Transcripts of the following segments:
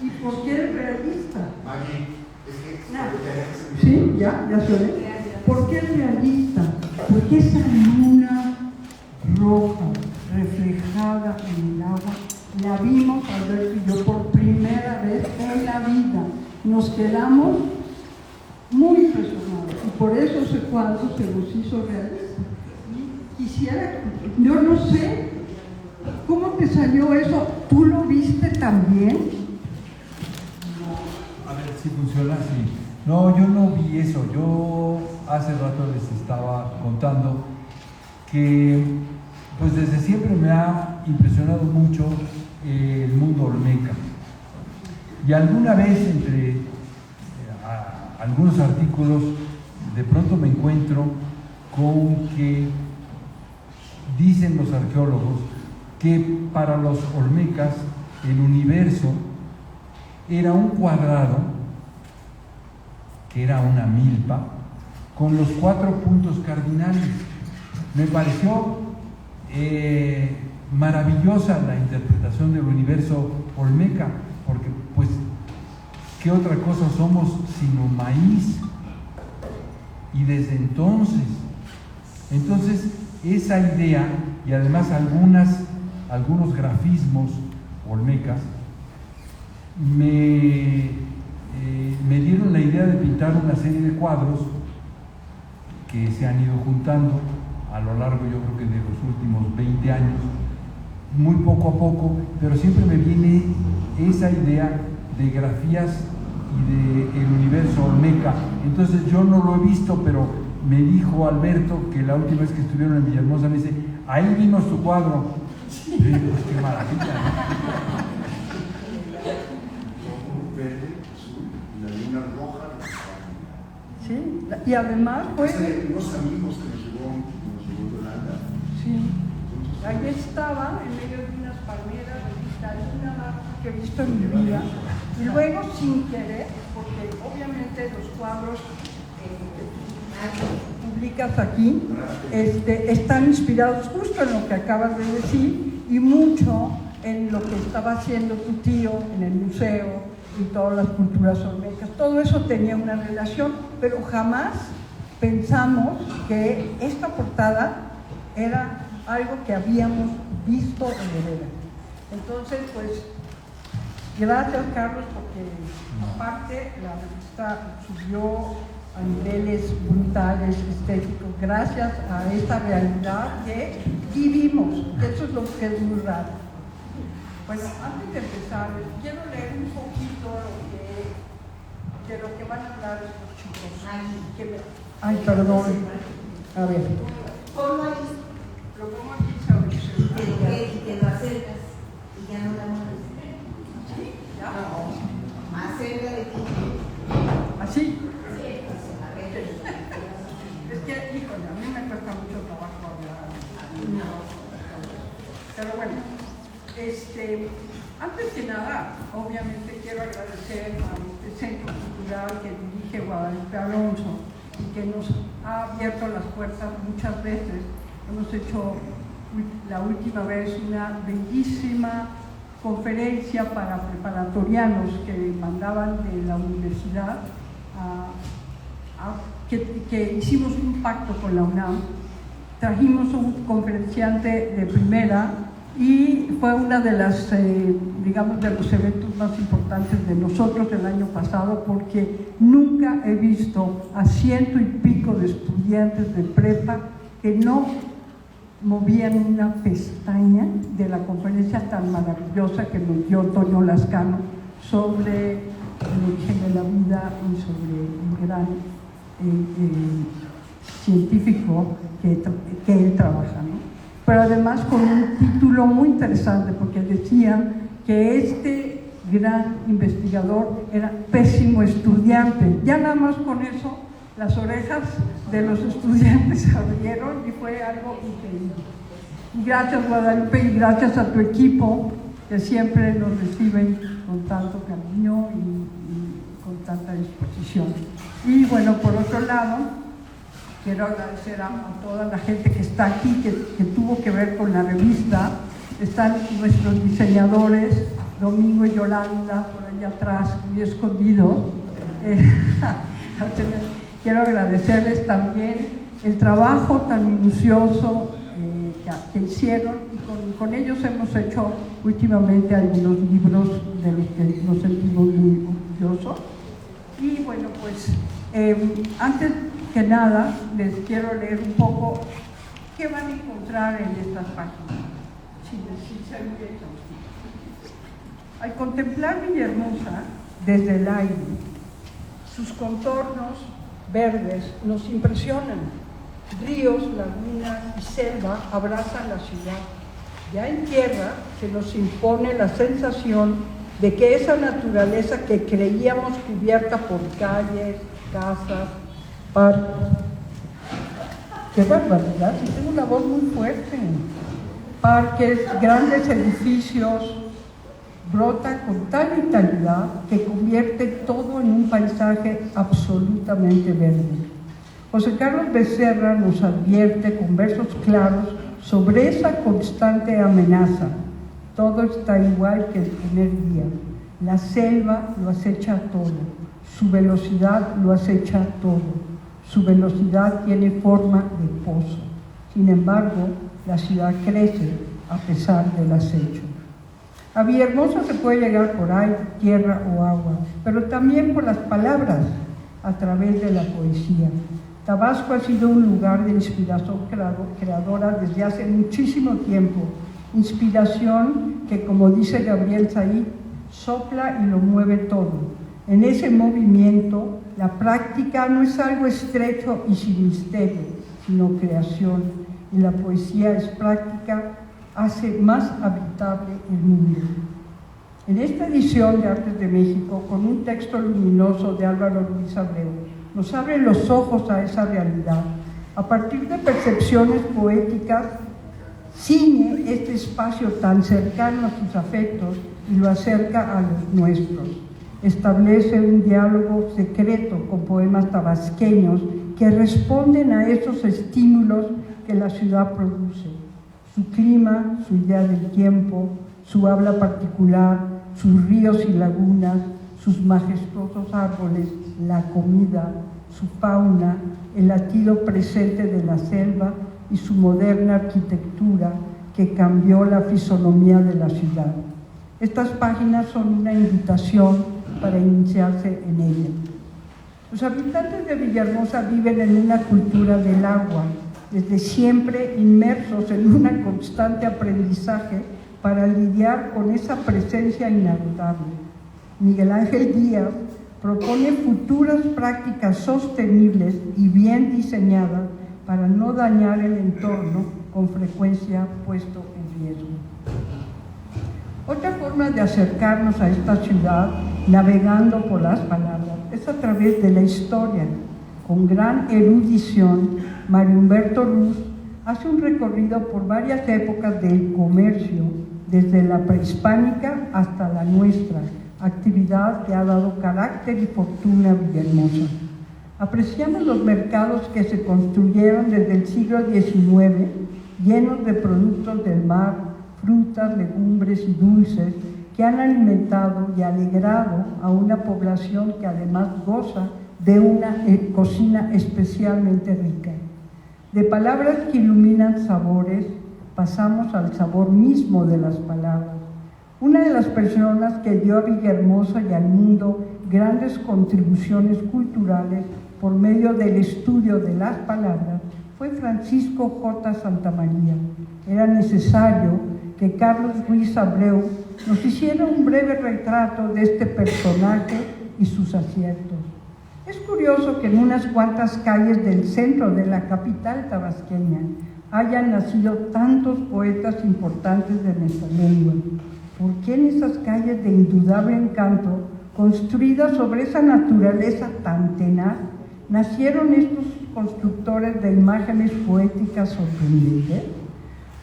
¿Y por qué es realista? Maggie, Sí, ya se ve. ¿Por qué es realista? Porque esa luna roja reflejada en el agua la vimos Alberto y yo por primera vez en la vida. Nos quedamos muy impresionados y por eso ese cuadro se nos hizo realista. Quisiera, yo no sé cómo te salió eso. ¿Tú lo viste también? A ver si funciona así. No, yo no vi eso. Yo hace rato les estaba contando que pues desde siempre me ha impresionado mucho el mundo olmeca. Y alguna vez entre algunos artículos de pronto me encuentro con que dicen los arqueólogos que para los olmecas el universo era un cuadrado, que era una milpa, con los 4 puntos cardinales. Me pareció maravillosa la interpretación del universo olmeca, porque pues, ¿qué otra cosa somos sino maíz? Y desde entonces, esa idea, y además algunos grafismos olmecas, me dieron la idea de pintar una serie de cuadros que se han ido juntando a lo largo, yo creo que de los últimos 20 años, muy poco a poco, pero siempre me viene esa idea de grafías y del universo olmeca. Entonces yo no lo he visto, pero me dijo Alberto que la última vez que estuvieron en Villahermosa me dice, ahí vimos tu cuadro. Y yo digo, pues qué maravilla, ¿no? La luna roja. Sí, y además fue... unos amigos que nos llevó Yolanda. Sí, ahí estaba en medio de unas palmeras, la luna más que he visto en mi vida. Y luego, sin querer, porque obviamente los cuadros que publicas aquí están inspirados justo en lo que acabas de decir y mucho en lo que estaba haciendo tu tío en el museo y todas las culturas olmecas. Todo eso tenía una relación, pero jamás pensamos que esta portada era algo que habíamos visto en Herrera. Entonces, pues, gracias, Carlos, porque aparte la revista subió a niveles brutales, estéticos, gracias a esta realidad que vivimos. Eso es lo que es muy raro. Bueno, antes de empezar, quiero leer un poquito de lo que van a hablar estos chicos. Ay, perdón. A ver. Ponlo ahí. Lo pongo aquí sobre Y te lo acercas y ya no la mueves. ¿Sí? ¿Ya? No, más cerca de ti. ¿Así? Sí, a ver. Es que, híjole, a mí me cuesta mucho trabajo hablar. No. Pero bueno, antes que nada, obviamente quiero agradecer a este Centro Cultural que dirige Guadalupe Alonso y que nos ha abierto las puertas muchas veces. Hemos hecho la última vez una bellísima conferencia para preparatorianos que mandaban de la universidad, que hicimos un pacto con la UNAM. Trajimos un conferenciante de primera y fue una de las, digamos, de los eventos más importantes de nosotros el año pasado, porque nunca he visto a 100 y pico de estudiantes de prepa que no movían una pestaña de la conferencia tan maravillosa que nos dio Toño Lascano sobre el origen de la vida y sobre un gran científico que él trabaja, ¿no? Pero además con un título muy interesante, porque decían que este gran investigador era pésimo estudiante. Ya nada más con eso las orejas de los estudiantes se abrieron y fue algo increíble. Gracias, Guadalupe, y gracias a tu equipo que siempre nos reciben con tanto cariño y con tanta disposición. Y bueno, por otro lado, quiero agradecer a toda la gente que está aquí, que tuvo que ver con la revista. Están nuestros diseñadores, Domingo y Yolanda, por allá atrás, muy escondido. Quiero agradecerles también el trabajo tan minucioso que hicieron, y con ellos hemos hecho últimamente algunos libros de los que nos sentimos muy orgullosos. Y bueno, pues antes que nada les quiero leer un poco qué van a encontrar en estas páginas, sin ser muy exhaustivos. Al contemplar Villahermosa desde el aire, sus contornos verdes nos impresionan. Ríos, lagunas y selva abrazan la ciudad. Ya en tierra se nos impone la sensación de que esa naturaleza que creíamos cubierta por calles, casas, parques. ¡Qué barbaridad! Sí, tengo una voz muy fuerte. Parques, grandes edificios, brota con tal vitalidad que convierte todo en un paisaje absolutamente verde. José Carlos Becerra nos advierte con versos claros sobre esa constante amenaza. Todo está igual que el primer día. La selva lo acecha todo. Su velocidad lo acecha todo. Su velocidad tiene forma de pozo. Sin embargo, la ciudad crece a pesar del acecho. A Villahermosa se puede llegar por aire, tierra o agua, pero también por las palabras, a través de la poesía. Tabasco ha sido un lugar de inspiración creadora desde hace muchísimo tiempo. Inspiración que, como dice Gabriel Said, sopla y lo mueve todo. En ese movimiento, la práctica no es algo estrecho y sin misterio, sino creación. Y la poesía es práctica, hace más habitable el mundo. En esta edición de Artes de México, con un texto luminoso de Álvaro Ruiz Abreu, nos abre los ojos a esa realidad. A partir de percepciones poéticas, ciñe este espacio tan cercano a sus afectos y lo acerca a los nuestros. Establece un diálogo secreto con poemas tabasqueños que responden a esos estímulos que la ciudad produce. Su clima, su idea del tiempo, su habla particular, sus ríos y lagunas, sus majestuosos árboles, la comida, su fauna, el latido presente de la selva y su moderna arquitectura que cambió la fisonomía de la ciudad. Estas páginas son una invitación para iniciarse en ella. Los habitantes de Villahermosa viven en una cultura del agua, desde siempre inmersos en un constante aprendizaje para lidiar con esa presencia inagotable. Miguel Ángel Díaz propone futuras prácticas sostenibles y bien diseñadas para no dañar el entorno con frecuencia puesto en riesgo. Otra forma de acercarnos a esta ciudad, navegando por las palabras, es a través de la historia. Con gran erudición, Mario Humberto Ruz hace un recorrido por varias épocas del comercio, desde la prehispánica hasta la nuestra, actividad que ha dado carácter y fortuna a Villahermosa. Apreciamos los mercados que se construyeron desde el siglo XIX, llenos de productos del mar, frutas, legumbres y dulces, que han alimentado y alegrado a una población que además goza de una cocina especialmente rica. De palabras que iluminan sabores, pasamos al sabor mismo de las palabras. Una de las personas que dio a Villahermosa y al mundo grandes contribuciones culturales por medio del estudio de las palabras fue Francisco J. Santamaría. Era necesario que Carlos Ruiz Abreu nos hiciera un breve retrato de este personaje y sus aciertos. Es curioso que en unas cuantas calles del centro de la capital tabasqueña hayan nacido tantos poetas importantes de nuestra lengua. ¿Por qué en esas calles de indudable encanto, construidas sobre esa naturaleza tan tenaz, nacieron estos constructores de imágenes poéticas sorprendentes?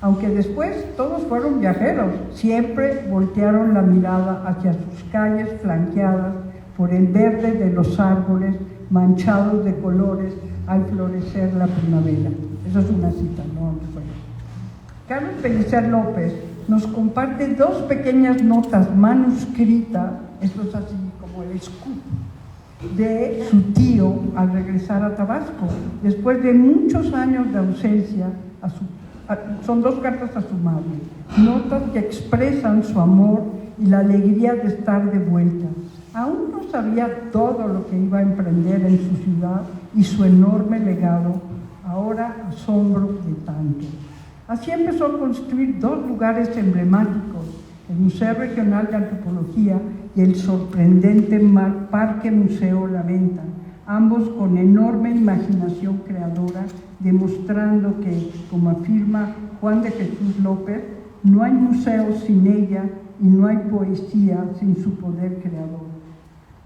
Aunque después todos fueron viajeros, siempre voltearon la mirada hacia sus calles flanqueadas por el verde de los árboles manchados de colores al florecer la primavera. Eso es una cita, no fue. Carlos Pellicer López nos comparte 2 pequeñas notas manuscritas, esto es así como el scoop, de su tío al regresar a Tabasco, después de muchos años de ausencia. Son 2 cartas a su madre, notas que expresan su amor y la alegría de estar de vuelta. Aún no sabía todo lo que iba a emprender en su ciudad y su enorme legado, ahora asombro de tanto. Así empezó a construir 2 lugares emblemáticos, el Museo Regional de Antropología y el sorprendente Parque Museo La Venta, ambos con enorme imaginación creadora, demostrando que, como afirma Juan de Jesús López, no hay museo sin ella y no hay poesía sin su poder creador.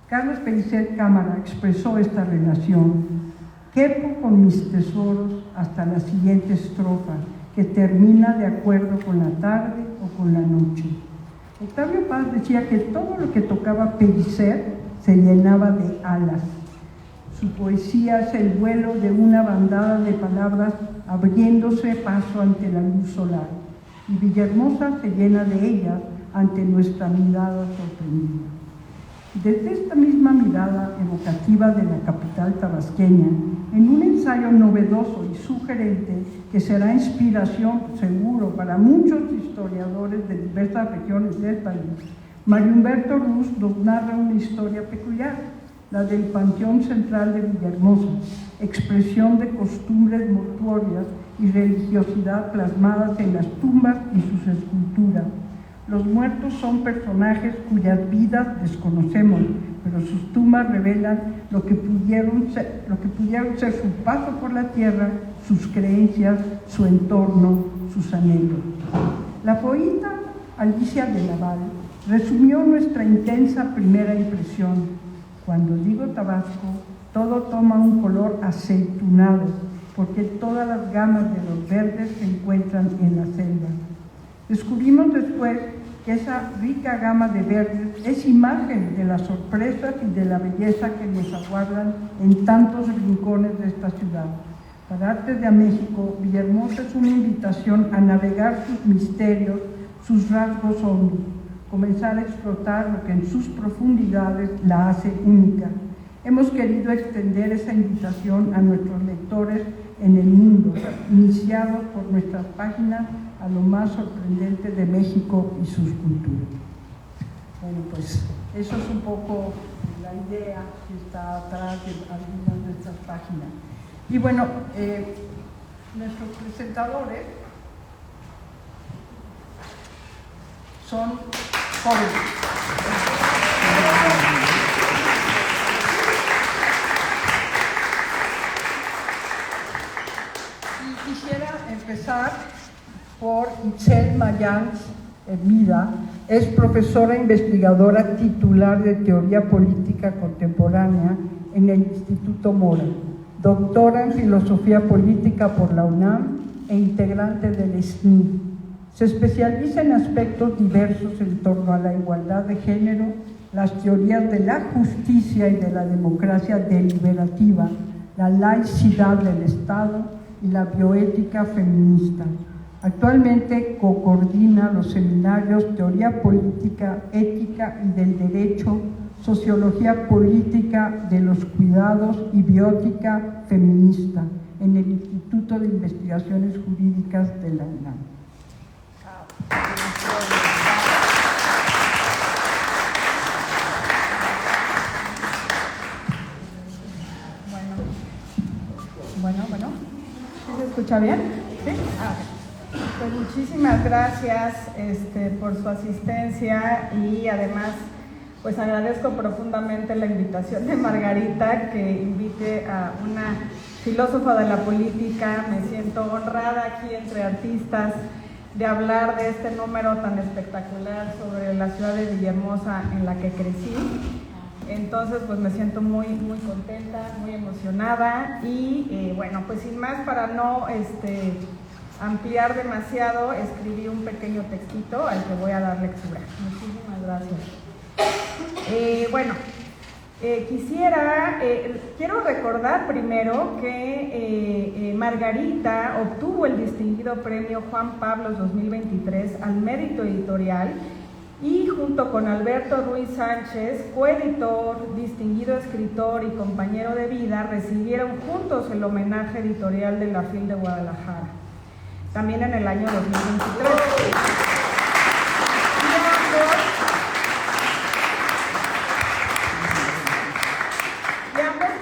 Carlos Pellicer Cámara expresó esta relación: quepo con mis tesoros hasta la siguiente estrofa, que termina de acuerdo con la tarde o con la noche. Octavio Paz decía que todo lo que tocaba Pellicer se llenaba de alas. Su poesía es el vuelo de una bandada de palabras abriéndose paso ante la luz solar, y Villahermosa se llena de ellas ante nuestra mirada sorprendida. Desde esta misma mirada evocativa de la capital tabasqueña, en un ensayo novedoso y sugerente que será inspiración seguro para muchos historiadores de diversas regiones del país, Mario Humberto Ruz nos narra una historia peculiar, la del Panteón Central de Villahermosa, expresión de costumbres mortuorias y religiosidad plasmadas en las tumbas y sus esculturas. Los muertos son personajes cuyas vidas desconocemos, pero sus tumbas revelan lo que pudieron ser su paso por la tierra, sus creencias, su entorno, sus anhelos. La poeta Alicia de Laval resumió nuestra intensa primera impresión: cuando digo Tabasco, todo toma un color aceitunado, porque todas las gamas de los verdes se encuentran en la selva. Descubrimos después que esa rica gama de verdes es imagen de las sorpresas y de la belleza que nos aguardan en tantos rincones de esta ciudad. Para Artes de México, Villahermosa es una invitación a navegar sus misterios, sus rasgos hondos, comenzar a explotar lo que en sus profundidades la hace única. Hemos querido extender esa invitación a nuestros lectores en el mundo, iniciados por nuestras páginas a lo más sorprendente de México y sus culturas. Bueno, pues eso es un poco la idea que está atrás de algunas de estas páginas. Y bueno, nuestros presentadores son jóvenes. Y quisiera empezar por Itzel Mayans Hermida. Es profesora investigadora titular de Teoría Política Contemporánea en el Instituto Mora, doctora en Filosofía Política por la UNAM e integrante del SNI. Se especializa en aspectos diversos en torno a la igualdad de género, las teorías de la justicia y de la democracia deliberativa, la laicidad del Estado y la bioética feminista. Actualmente coordina los seminarios Teoría Política, Ética y del Derecho, Sociología Política de los Cuidados y Bioética Feminista en el Instituto de Investigaciones Jurídicas de la UNAM. Bueno. ¿Sí se escucha bien? ¿Sí? Pues muchísimas gracias por su asistencia y además pues agradezco profundamente la invitación de Margarita que invite a una filósofa de la política. Me siento honrada aquí entre artistas de hablar de este número tan espectacular sobre la ciudad de Villahermosa en la que crecí. Entonces pues me siento muy contenta, muy emocionada y bueno, pues sin más, para no ampliar demasiado, escribí un pequeño textito al que voy a dar lectura. Muchísimas gracias. Bueno, Quiero recordar primero que Margarita obtuvo el distinguido premio Juan Pablo 2023 al mérito editorial y junto con Alberto Ruiz Sánchez, coeditor, distinguido escritor y compañero de vida, recibieron juntos el homenaje editorial de la FIL de Guadalajara, también en el año 2023.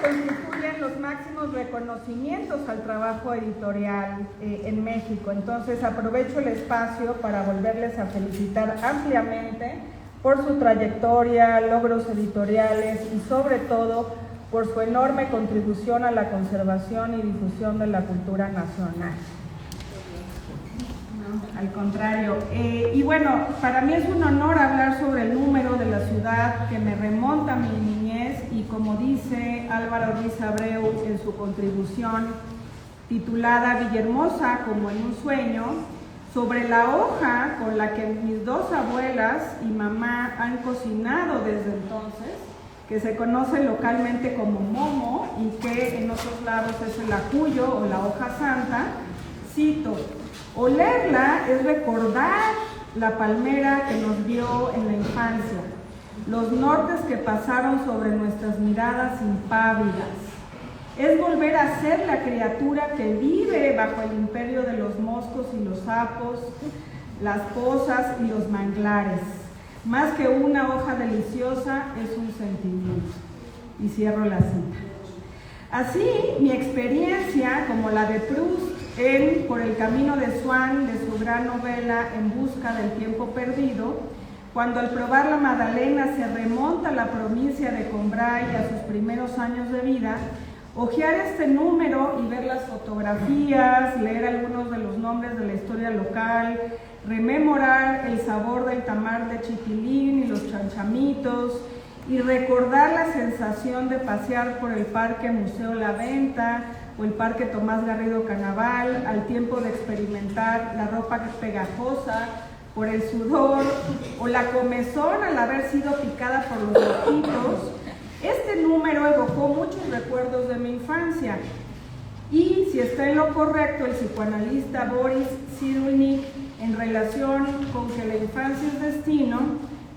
Constituyen los máximos reconocimientos al trabajo editorial en México. Entonces aprovecho el espacio para volverles a felicitar ampliamente por su trayectoria, logros editoriales y sobre todo por su enorme contribución a la conservación y difusión de la cultura nacional. No, al contrario. Y bueno, para mí es un honor hablar sobre el número de la ciudad que me remonta a mi niñez y como dice Álvaro Ruiz Abreu en su contribución titulada Villahermosa como en un sueño, sobre la hoja con la que mis dos abuelas y mamá han cocinado desde entonces, que se conoce localmente como momo y que en otros lados es el acuyo o la hoja santa, cito: olerla es recordar la palmera que nos dio en la infancia, los nortes que pasaron sobre nuestras miradas impávidas. Es volver a ser la criatura que vive bajo el imperio de los moscos y los sapos, las pozas y los manglares. Más que una hoja deliciosa, es un sentimiento. Y cierro la cita. Así, mi experiencia, como la de Proust, Por el camino de Swann, de su gran novela En busca del tiempo perdido, cuando al probar la magdalena se remonta a la provincia de Combray a sus primeros años de vida, hojear este número y ver las fotografías, leer algunos de los nombres de la historia local, rememorar el sabor del tamal de chipilín y los chanchamitos, y recordar la sensación de pasear por el Parque Museo La Venta o el Parque Tomás Garrido Canaval, al tiempo de experimentar la ropa pegajosa por el sudor o la comezón al haber sido picada por los mosquitos. Este número evocó muchos recuerdos de mi infancia. Y si está en lo correcto el psicoanalista Boris Cyrulnik en relación con que la infancia es destino,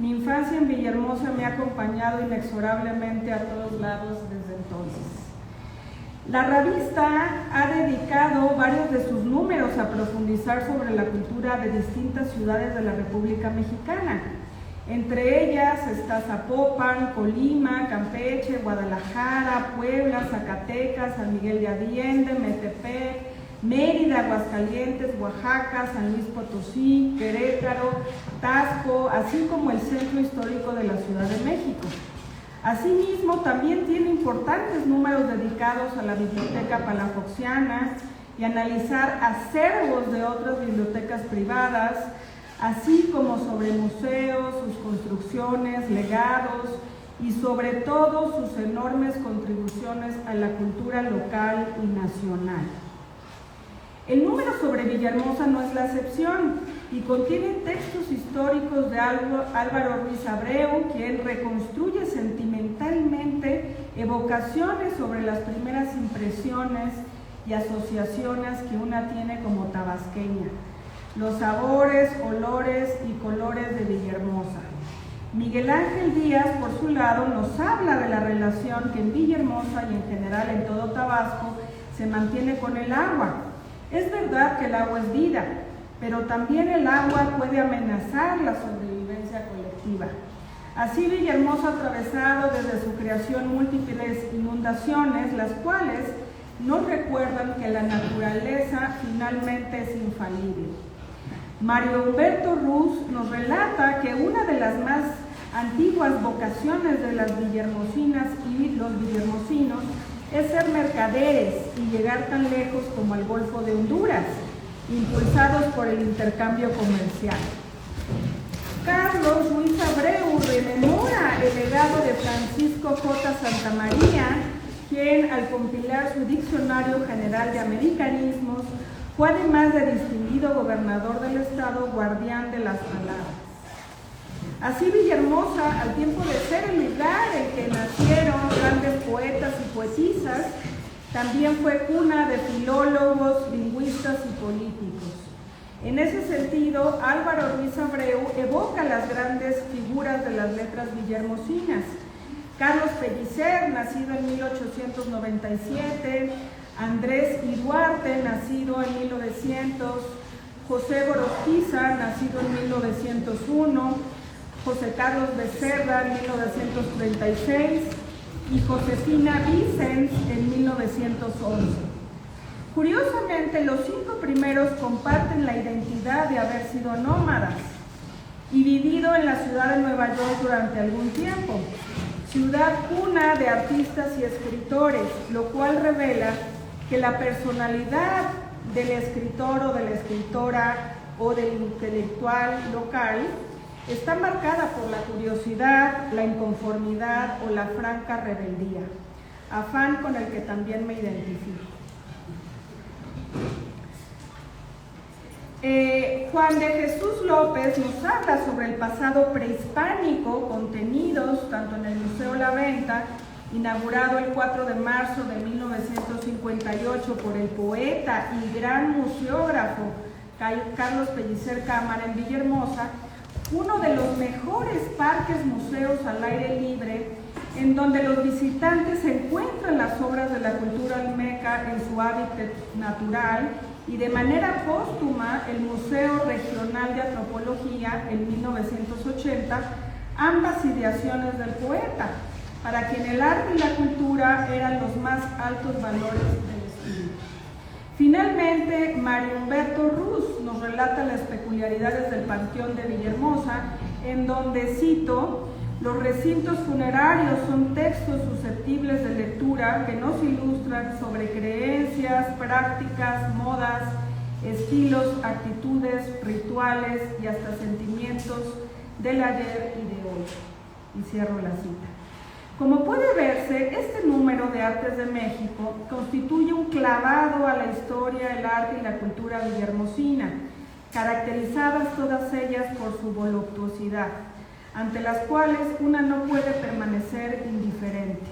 mi infancia en Villahermosa me ha acompañado inexorablemente a todos lados desde entonces. La revista ha dedicado varios de sus números a profundizar sobre la cultura de distintas ciudades de la República Mexicana. Entre ellas está Zapopan, Colima, Campeche, Guadalajara, Puebla, Zacatecas, San Miguel de Allende, Metepec, Mérida, Aguascalientes, Oaxaca, San Luis Potosí, Querétaro, Taxco, así como el centro histórico de la Ciudad de México. Asimismo, también tiene importantes números dedicados a la Biblioteca Palafoxiana y analizar acervos de otras bibliotecas privadas, así como sobre museos, sus construcciones, legados y sobre todo sus enormes contribuciones a la cultura local y nacional. El número sobre Villahermosa no es la excepción y contiene textos históricos de Álvaro Ruiz Abreu, quien reconstruye sentimentalmente evocaciones sobre las primeras impresiones y asociaciones que una tiene como tabasqueña, los sabores, olores y colores de Villahermosa. Miguel Ángel Díaz, por su lado, nos habla de la relación que en Villahermosa y en general en todo Tabasco se mantiene con el agua. Es verdad que el agua es vida, pero también el agua puede amenazar la sobrevivencia colectiva. Así Villahermosa ha atravesado desde su creación múltiples inundaciones, las cuales nos recuerdan que la naturaleza finalmente es infalible. Mario Humberto Ruz nos relata que una de las más antiguas vocaciones de las villahermosinas y los villahermosinos es ser mercaderes y llegar tan lejos como al Golfo de Honduras, impulsados por el intercambio comercial. Carlos Ruiz Abreu rememora el legado de Francisco J. Santamaría, quien al compilar su Diccionario General de Americanismos fue, además de distinguido gobernador del estado, guardián de las palabras. Así Villahermosa, al tiempo de ser el lugar en que nacieron También fue cuna de filólogos, lingüistas y políticos. En ese sentido, Álvaro Ruiz Abreu evoca las grandes figuras de las letras guillermosinas. Carlos Pellicer, nacido en 1897, Andrés Iduarte, nacido en 1900, José Gorostiza, nacido en 1901, José Carlos Becerra en 1936 y Josefina Vicens en 1911. Curiosamente, los 5 primeros comparten la identidad de haber sido nómadas y vivido en la ciudad de Nueva York durante algún tiempo, ciudad cuna de artistas y escritores, lo cual revela que la personalidad del escritor o de la escritora o del intelectual local está marcada por la curiosidad, la inconformidad o la franca rebeldía, afán con el que también me identifico. Juan de Jesús López nos habla sobre el pasado prehispánico, contenidos tanto en el Museo La Venta, inaugurado el 4 de marzo de 1958 por el poeta y gran museógrafo Carlos Pellicer Cámara en Villahermosa, uno de los mejores parques museos al aire libre, en donde los visitantes encuentran las obras de la cultura olmeca en su hábitat natural, y de manera póstuma el Museo Regional de Antropología en 1980, ambas ideaciones del poeta, para quien el arte y la cultura eran los más altos valores del espíritu. Finalmente, Mario Humberto Ruz nos relata las peculiaridades del Panteón de Villahermosa, en donde, cito, los recintos funerarios son textos susceptibles de lectura que nos ilustran sobre creencias, prácticas, modas, estilos, actitudes, rituales y hasta sentimientos del ayer y de hoy. Y cierro la cita. Como puede verse, este número de Artes de México constituye un clavado a la historia, el arte y la cultura villahermosina, caracterizadas todas ellas por su voluptuosidad, ante las cuales una no puede permanecer indiferente.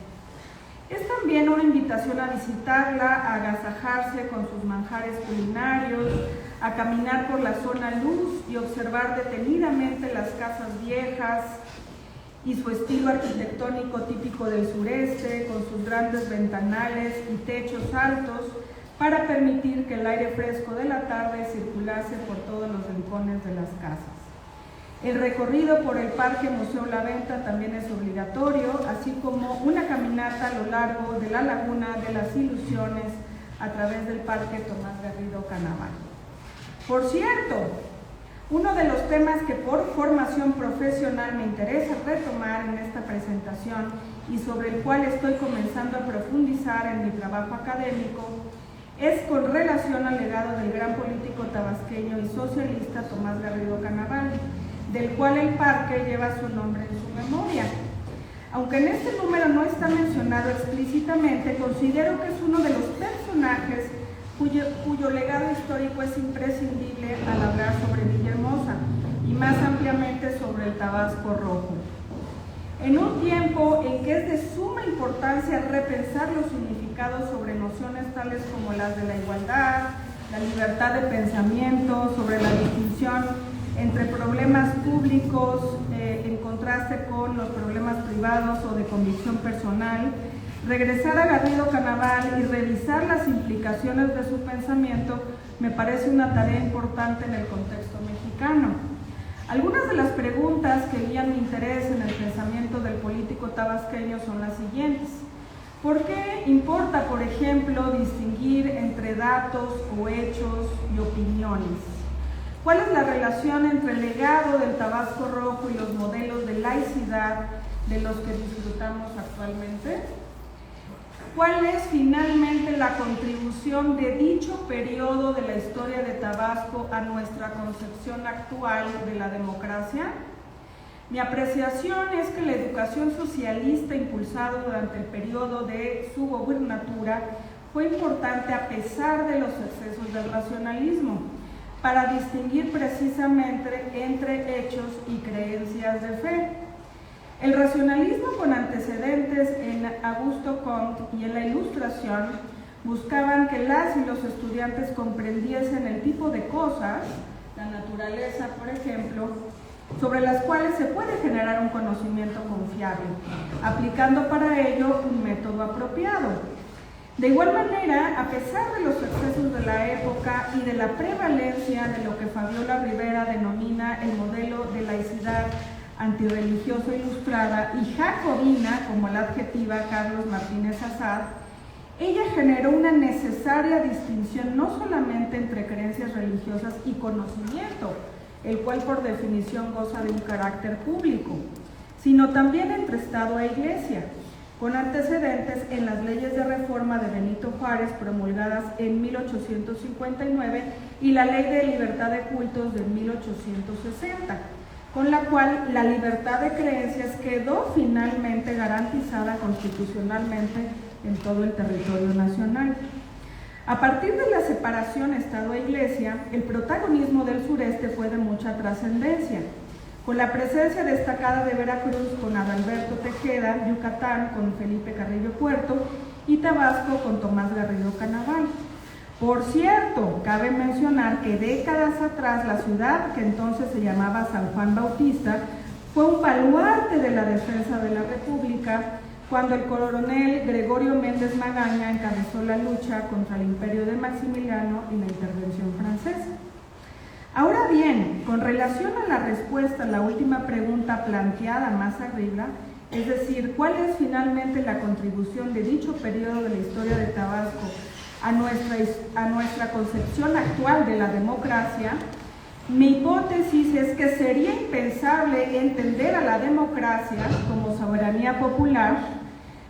Es también una invitación a visitarla, a agasajarse con sus manjares culinarios, a caminar por la zona luz y observar detenidamente las casas viejas y su estilo arquitectónico típico del sureste, con sus grandes ventanales y techos altos, para permitir que el aire fresco de la tarde circulase por todos los rincones de las casas. El recorrido por el Parque Museo La Venta también es obligatorio, así como una caminata a lo largo de la Laguna de las Ilusiones a través del Parque Tomás Garrido Canaval. Por cierto, uno de los temas que por formación profesional me interesa retomar en esta presentación y sobre el cual estoy comenzando a profundizar en mi trabajo académico es con relación al legado del gran político tabasqueño y socialista Tomás Garrido Canaval, del cual el parque lleva su nombre en su memoria. Aunque en este número no está mencionado explícitamente, considero que es uno de los personajes cuyo legado histórico es imprescindible al hablar sobre Villahermosa y más ampliamente sobre el Tabasco Rojo. En un tiempo en que es de suma importancia repensar los significados sobre nociones tales como las de la igualdad, la libertad de pensamiento, sobre la distinción entre problemas públicos en contraste con los problemas privados o de convicción personal, regresar a Garrido Canaval y revisar las implicaciones de su pensamiento me parece una tarea importante en el contexto mexicano. Algunas de las preguntas que guían mi interés en el pensamiento del político tabasqueño son las siguientes. ¿Por qué importa, por ejemplo, distinguir entre datos o hechos y opiniones? ¿Cuál es la relación entre el legado del Tabasco Rojo y los modelos de laicidad de los que disfrutamos actualmente? ¿Cuál es finalmente la contribución de dicho periodo de la historia de Tabasco a nuestra concepción actual de la democracia? Mi apreciación es que la educación socialista impulsada durante el periodo de su gobernatura fue importante a pesar de los excesos del racionalismo, para distinguir precisamente entre hechos y creencias de fe. El racionalismo con antecedentes en Augusto Comte y en la Ilustración buscaban que las y los estudiantes comprendiesen el tipo de cosas, la naturaleza, por ejemplo, sobre las cuales se puede generar un conocimiento confiable, aplicando para ello un método apropiado. De igual manera, a pesar de los excesos de la época y de la prevalencia de lo que Fabiola Rivera denomina el modelo de laicidad antirreligiosa ilustrada y jacobina, como la adjetiva Carlos Martínez Azad, ella generó una necesaria distinción no solamente entre creencias religiosas y conocimiento, el cual por definición goza de un carácter público, sino también entre Estado e Iglesia, con antecedentes en las leyes de reforma de Benito Juárez promulgadas en 1859 y la Ley de Libertad de Cultos de 1860, con la cual la libertad de creencias quedó finalmente garantizada constitucionalmente en todo el territorio nacional. A partir de la separación Estado e Iglesia, el protagonismo del sureste fue de mucha trascendencia, con la presencia destacada de Veracruz con Adalberto Tejeda, Yucatán con Felipe Carrillo Puerto y Tabasco con Tomás Garrido Canaval. Por cierto, cabe mencionar que décadas atrás la ciudad, que entonces se llamaba San Juan Bautista, fue un baluarte de la defensa de la República cuando el coronel Gregorio Méndez Magaña encabezó la lucha contra el imperio de Maximiliano y la intervención francesa. Ahora bien, con relación a la respuesta a la última pregunta planteada más arriba, es decir, ¿cuál es finalmente la contribución de dicho periodo de la historia de Tabasco a nuestra concepción actual de la democracia? Mi hipótesis es que sería impensable entender a la democracia como soberanía popular,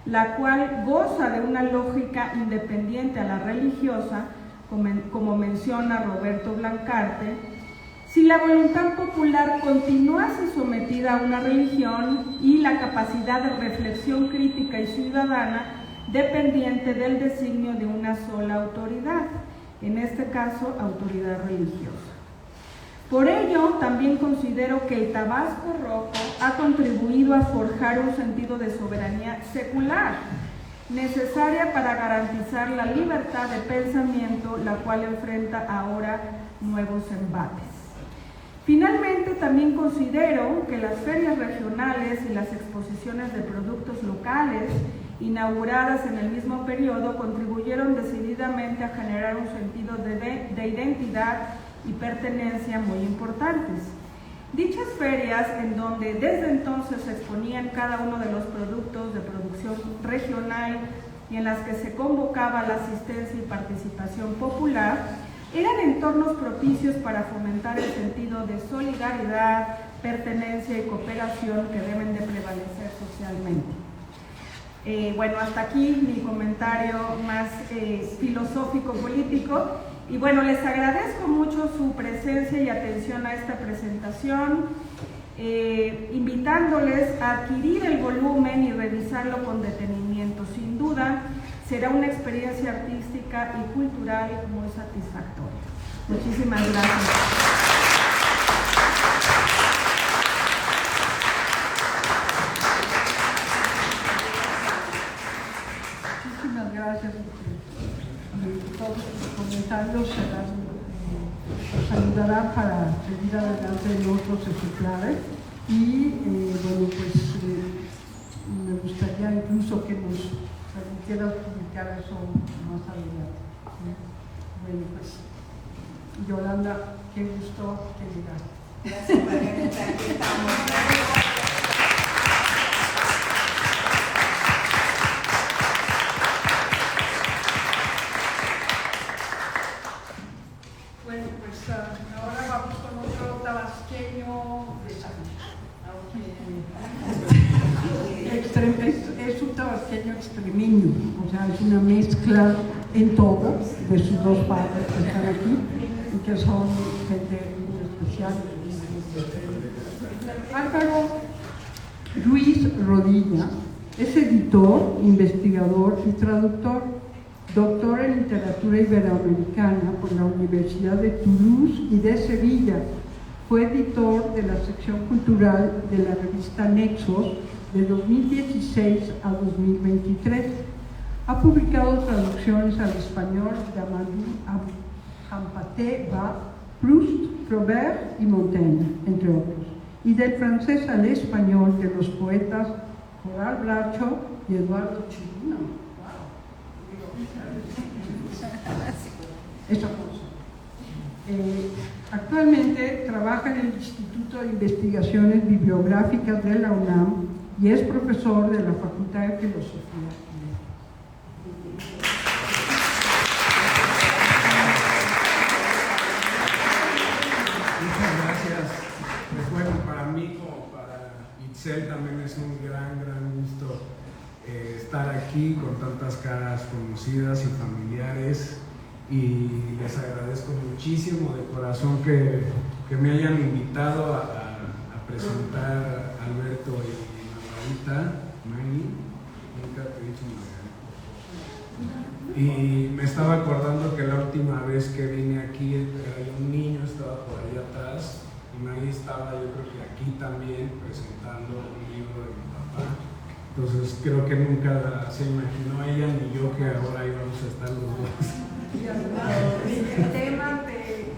la cual goza de una lógica independiente a la religiosa, como menciona Roberto Blancarte, si la voluntad popular continuase sometida a una religión y la capacidad de reflexión crítica y ciudadana dependiente del designio de una sola autoridad, en este caso, autoridad religiosa. Por ello, también considero que el Tabasco Rojo ha contribuido a forjar un sentido de soberanía secular, necesaria para garantizar la libertad de pensamiento, la cual enfrenta ahora nuevos embates. Finalmente, también considero que las ferias regionales y las exposiciones de productos locales inauguradas en el mismo periodo contribuyeron decididamente a generar un sentido de identidad y pertenencia muy importantes. Dichas ferias, en donde desde entonces se exponían cada uno de los productos de producción regional y en las que se convocaba la asistencia y participación popular, eran entornos propicios para fomentar el sentido de solidaridad, pertenencia y cooperación que deben de prevalecer socialmente. Bueno, hasta aquí mi comentario más filosófico-político. Y bueno, les agradezco mucho su presencia y atención a esta presentación, invitándoles a adquirir el volumen y revisarlo con detenimiento. Sin duda, será una experiencia artística y cultural muy satisfactoria. Muchísimas gracias. Muchísimas gracias. Todos los comentarios nos ayudarán para seguir adelante en otros ejemplares y bueno, pues me gustaría incluso que nos permitieras publicar eso más adelante. Bueno, pues Yolanda, qué gusto que llegaste. Gracias, Margarita, aquí estamos. Ahora vamos con otro tabasqueño de es un tabasqueño extremeño, o sea, es una mezcla en todo de sus dos padres que están aquí y que son gente muy especial. Álvaro Ruiz Rodilla es editor, investigador y traductor. Doctor en Literatura Iberoamericana por la Universidad de Toulouse y de Sevilla. Fue editor de la sección cultural de la revista Nexos de 2016 a 2023. Ha publicado traducciones al español de Amadou Hampâté-Bas, Proust, Flaubert y Montaigne, entre otros, y del francés al español de los poetas Coral Bracho y Eduardo Chirino. Esa cosa. Actualmente trabaja en el Instituto de Investigaciones Bibliográficas de la UNAM y es profesor de la Facultad de Filosofía. Muchas gracias. Pues bueno, para mí como para Itzel también es un gran gusto estar aquí con tantas caras conocidas y familiares, y les agradezco muchísimo de corazón que me hayan invitado a presentar a Alberto y Margarita. Mani, nunca te he dicho Margarita. Y me estaba acordando que la última vez que vine aquí era yo un niño, estaba por ahí atrás, y Maggie estaba, yo creo que aquí también, presentando un libro de mi papá. Entonces creo que nunca se imaginó ella ni yo que ahora íbamos a estar los dos. El tema de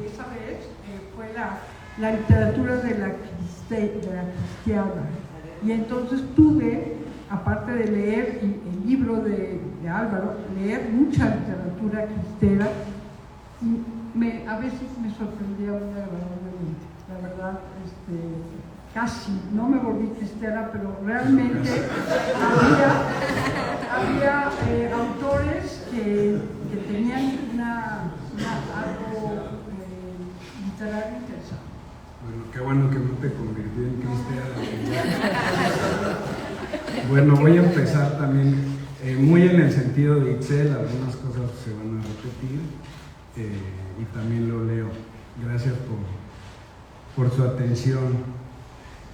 esa vez fue la literatura de la cristiana. Y entonces tuve, aparte de leer el libro de Álvaro, leer mucha literatura cristera, y a veces me sorprendía muy agradablemente. La verdad, casi, no me volví cristera, pero realmente había autores que tenían algo literario interesante. Bueno, qué bueno que no te convirtió en cristiana. Bueno, voy a empezar también muy en el sentido de Itzel, algunas cosas se van a repetir y también lo leo. Gracias por su atención.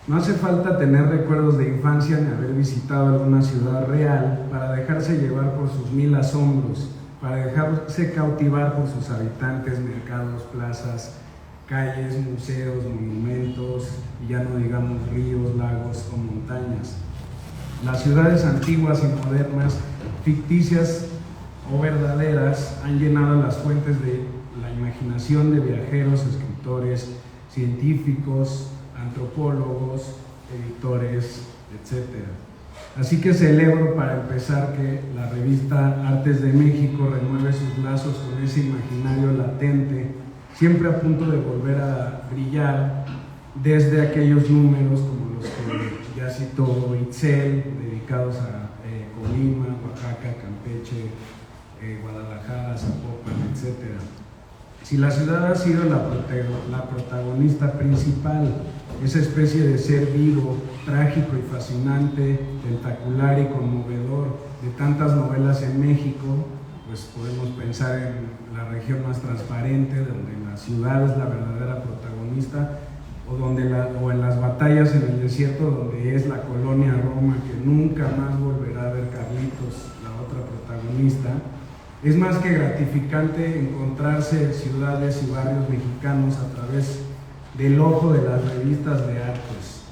No hace falta tener recuerdos de infancia ni haber visitado alguna ciudad real para dejarse llevar por sus mil asombros, para dejarse cautivar por sus habitantes, mercados, plazas, calles, museos, monumentos, y ya no digamos ríos, lagos o montañas. Las ciudades antiguas y modernas, ficticias o verdaderas, han llenado las fuentes de la imaginación de viajeros, escritores, científicos, antropólogos, editores, etc. Así que celebro para empezar que la revista Artes de México renueve sus lazos con ese imaginario latente, siempre a punto de volver a brillar desde aquellos números como los que ya citó Itzel, dedicados a Colima, Oaxaca, Campeche, Guadalajara, Zapopan, etc. Si la ciudad ha sido la protagonista principal, esa especie de ser vivo, trágico y fascinante, tentacular y conmovedor de tantas novelas en México, pues podemos pensar en la región más transparente, donde la ciudad es la verdadera protagonista, o en las batallas en el desierto, donde es la colonia Roma, que nunca más volverá a ver Carlitos, la otra protagonista. Es más que gratificante encontrarse ciudades y barrios mexicanos a través del ojo de las revistas de artes.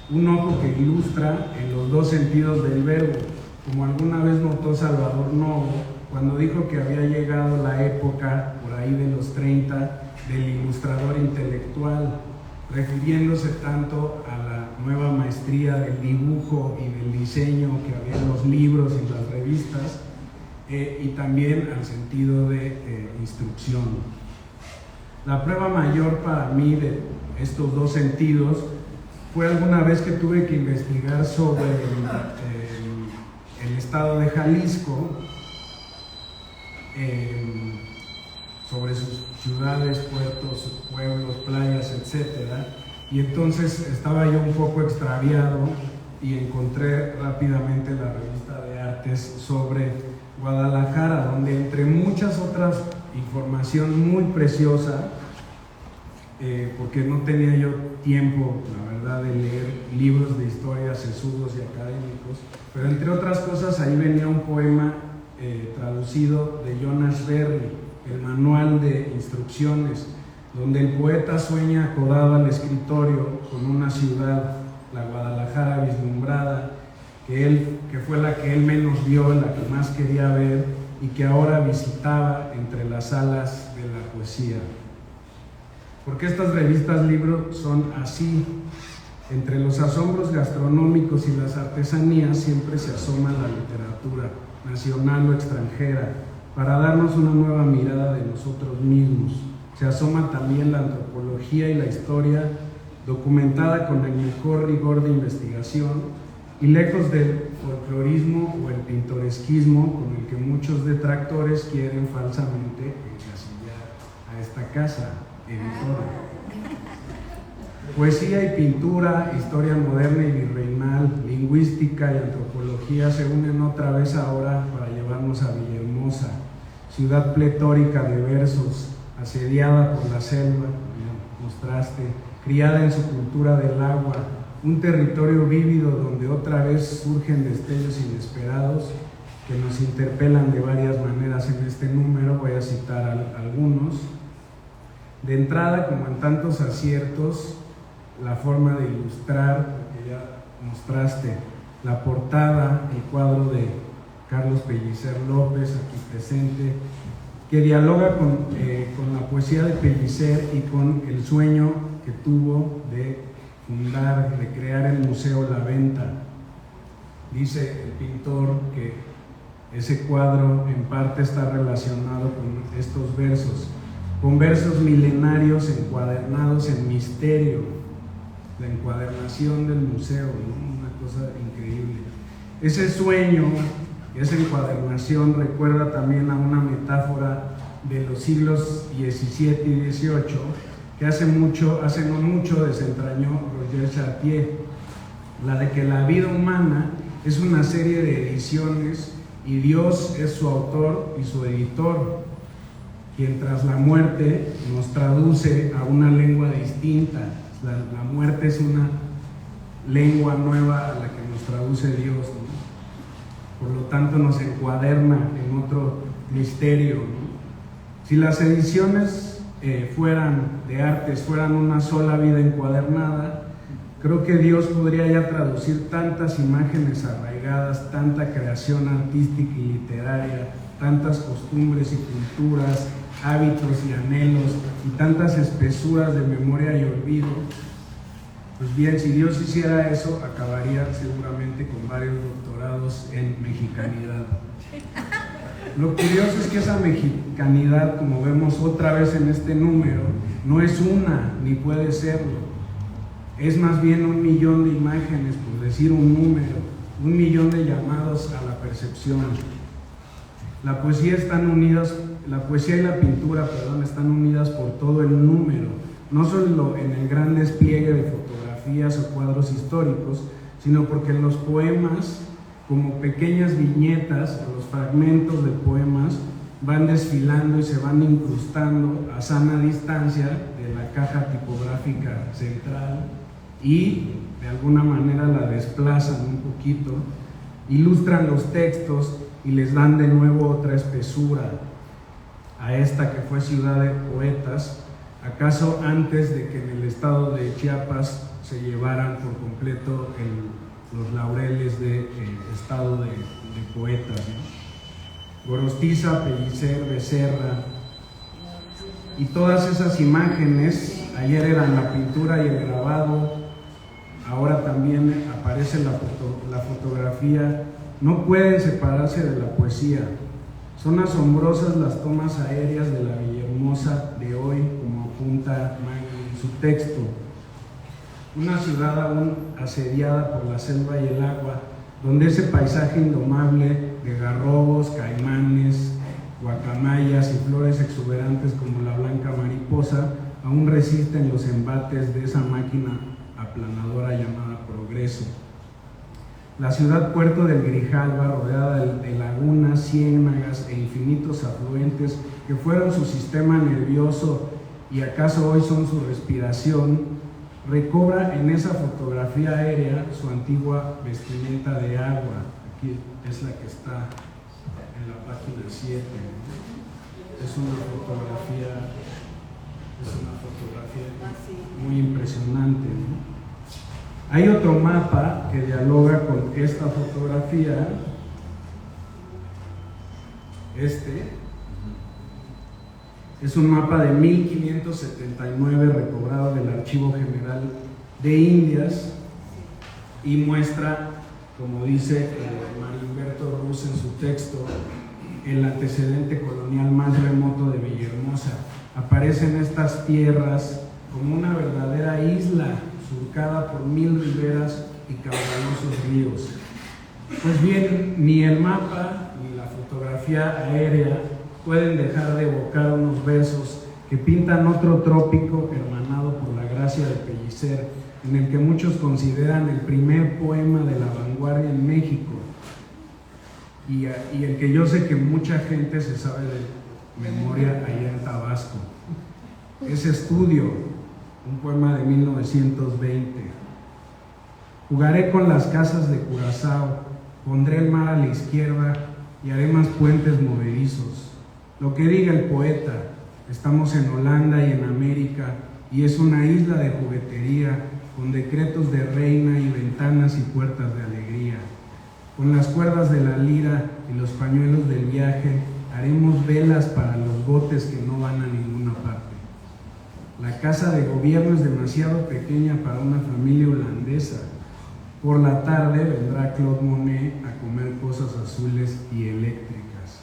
Un ojo que ilustra en los dos sentidos del verbo, como alguna vez notó Salvador Novo cuando dijo que había llegado la época, por ahí de los 30, del ilustrador intelectual, refiriéndose tanto a la nueva maestría del dibujo y del diseño que había en los libros y las revistas, y también al sentido de instrucción. La prueba mayor para mí de estos dos sentidos fue alguna vez que tuve que investigar sobre el estado de Jalisco, sobre sus ciudades, puertos, pueblos, playas, etc. Y entonces estaba yo un poco extraviado y encontré rápidamente la revista de artes sobre Guadalajara, donde entre muchas otras información muy preciosa, porque no tenía yo tiempo, la verdad, de leer libros de historia sesudos y académicos, pero entre otras cosas ahí venía un poema traducido de Jonas Berry, el manual de instrucciones, donde el poeta sueña acodado al escritorio con una ciudad, la Guadalajara vislumbrada, que fue la que él menos vio, la que más quería ver y que ahora visitaba entre las salas de la poesía. Porque estas revistas libros son así. Entre los asombros gastronómicos y las artesanías siempre se asoma la literatura, nacional o extranjera, para darnos una nueva mirada de nosotros mismos. Se asoma también la antropología y la historia, documentada con el mejor rigor de investigación, y lejos del folclorismo o el pintoresquismo con el que muchos detractores quieren falsamente encasillar a esta casa editora. Poesía y pintura, historia moderna y virreinal, lingüística y antropología se unen otra vez ahora para llevarnos a Villahermosa, ciudad pletórica de versos, asediada por la selva, como mostraste, criada en su cultura del agua, un territorio vívido donde otra vez surgen destellos inesperados que nos interpelan de varias maneras en este número. Voy a citar algunos. De entrada, como en tantos aciertos, la forma de ilustrar, porque ya mostraste, la portada, el cuadro de Carlos Pellicer López, aquí presente, que dialoga con la poesía de Pellicer y con el sueño que tuvo de fundar, de crear el Museo La Venta. Dice el pintor que ese cuadro en parte está relacionado con estos versos, con versos milenarios encuadernados en misterio, la encuadernación del museo, ¿no? Una cosa increíble. Ese sueño, esa encuadernación recuerda también a una metáfora de los siglos XVII y XVIII que hace no mucho desentrañó Roger Chartier, la de que la vida humana es una serie de ediciones y Dios es su autor y su editor, quien tras la muerte nos traduce a una lengua distinta. La muerte es una lengua nueva a la que nos traduce Dios, ¿no? Por lo tanto nos encuaderna en otro misterio, ¿no? Si las ediciones de artes fueran una sola vida encuadernada, creo que Dios podría ya traducir tantas imágenes arraigadas, tanta creación artística y literaria, tantas costumbres y culturas, hábitos y anhelos y tantas espesuras de memoria y olvido. Pues bien, si Dios hiciera eso, acabaría seguramente con varios doctorados en mexicanidad. Lo curioso es que esa mexicanidad, como vemos otra vez en este número, no es una, ni puede serlo. Es más bien 1 millón de imágenes, por decir un número, 1 millón de llamados a la percepción. La poesía y la pintura, están unidas por todo el número, no solo en el gran despliegue de fotografías o cuadros históricos, sino porque los poemas, como pequeñas viñetas o los fragmentos de poemas, van desfilando y se van incrustando a sana distancia de la caja tipográfica central y de alguna manera la desplazan un poquito, ilustran los textos y les dan de nuevo otra espesura a esta que fue ciudad de poetas, acaso antes de que en el estado de Chiapas se llevaran por completo los laureles de estado de poetas, ¿no? Gorostiza, Pellicer, Becerra, y todas esas imágenes, ayer eran la pintura y el grabado, ahora también aparece la fotografía, no pueden separarse de la poesía. Son asombrosas las tomas aéreas de la Villahermosa de hoy, como apunta Maggie en su texto. Una ciudad aún asediada por la selva y el agua, donde ese paisaje indomable de garrobos, caimanes, guacamayas y flores exuberantes como la blanca mariposa aún resisten los embates de esa máquina aplanadora llamada progreso. La ciudad puerto del Grijalva, rodeada de lagunas, ciénagas e infinitos afluentes que fueron su sistema nervioso y acaso hoy son su respiración, recobra en esa fotografía aérea su antigua vestimenta de agua. Aquí es la que está en la página 7. Es una fotografía muy impresionante, ¿no? Hay otro mapa que dialoga con esta fotografía. Este es un mapa de 1579 recobrado del Archivo General de Indias y muestra, como dice Marimberto Ruz en su texto, el antecedente colonial más remoto de Villahermosa. Aparecen estas tierras como una verdadera isla surcada por 1000 riberas y caudalosos ríos. Pues bien, ni el mapa ni la fotografía aérea pueden dejar de evocar unos versos que pintan otro trópico hermanado por la gracia de Pellicer, en el que muchos consideran el primer poema de la vanguardia en México y el que yo sé que mucha gente se sabe de memoria allá en Tabasco. Es Estudio, un poema de 1920. Jugaré con las casas de Curazao, pondré el mar a la izquierda y haré más puentes movedizos. Lo que diga el poeta, estamos en Holanda y en América, y es una isla de juguetería, con decretos de reina y ventanas y puertas de alegría. Con las cuerdas de la lira y los pañuelos del viaje, haremos velas para los botes que no van a ninguna parte. La casa de gobierno es demasiado pequeña para una familia holandesa. Por la tarde vendrá Claude Monet a comer cosas azules y eléctricas.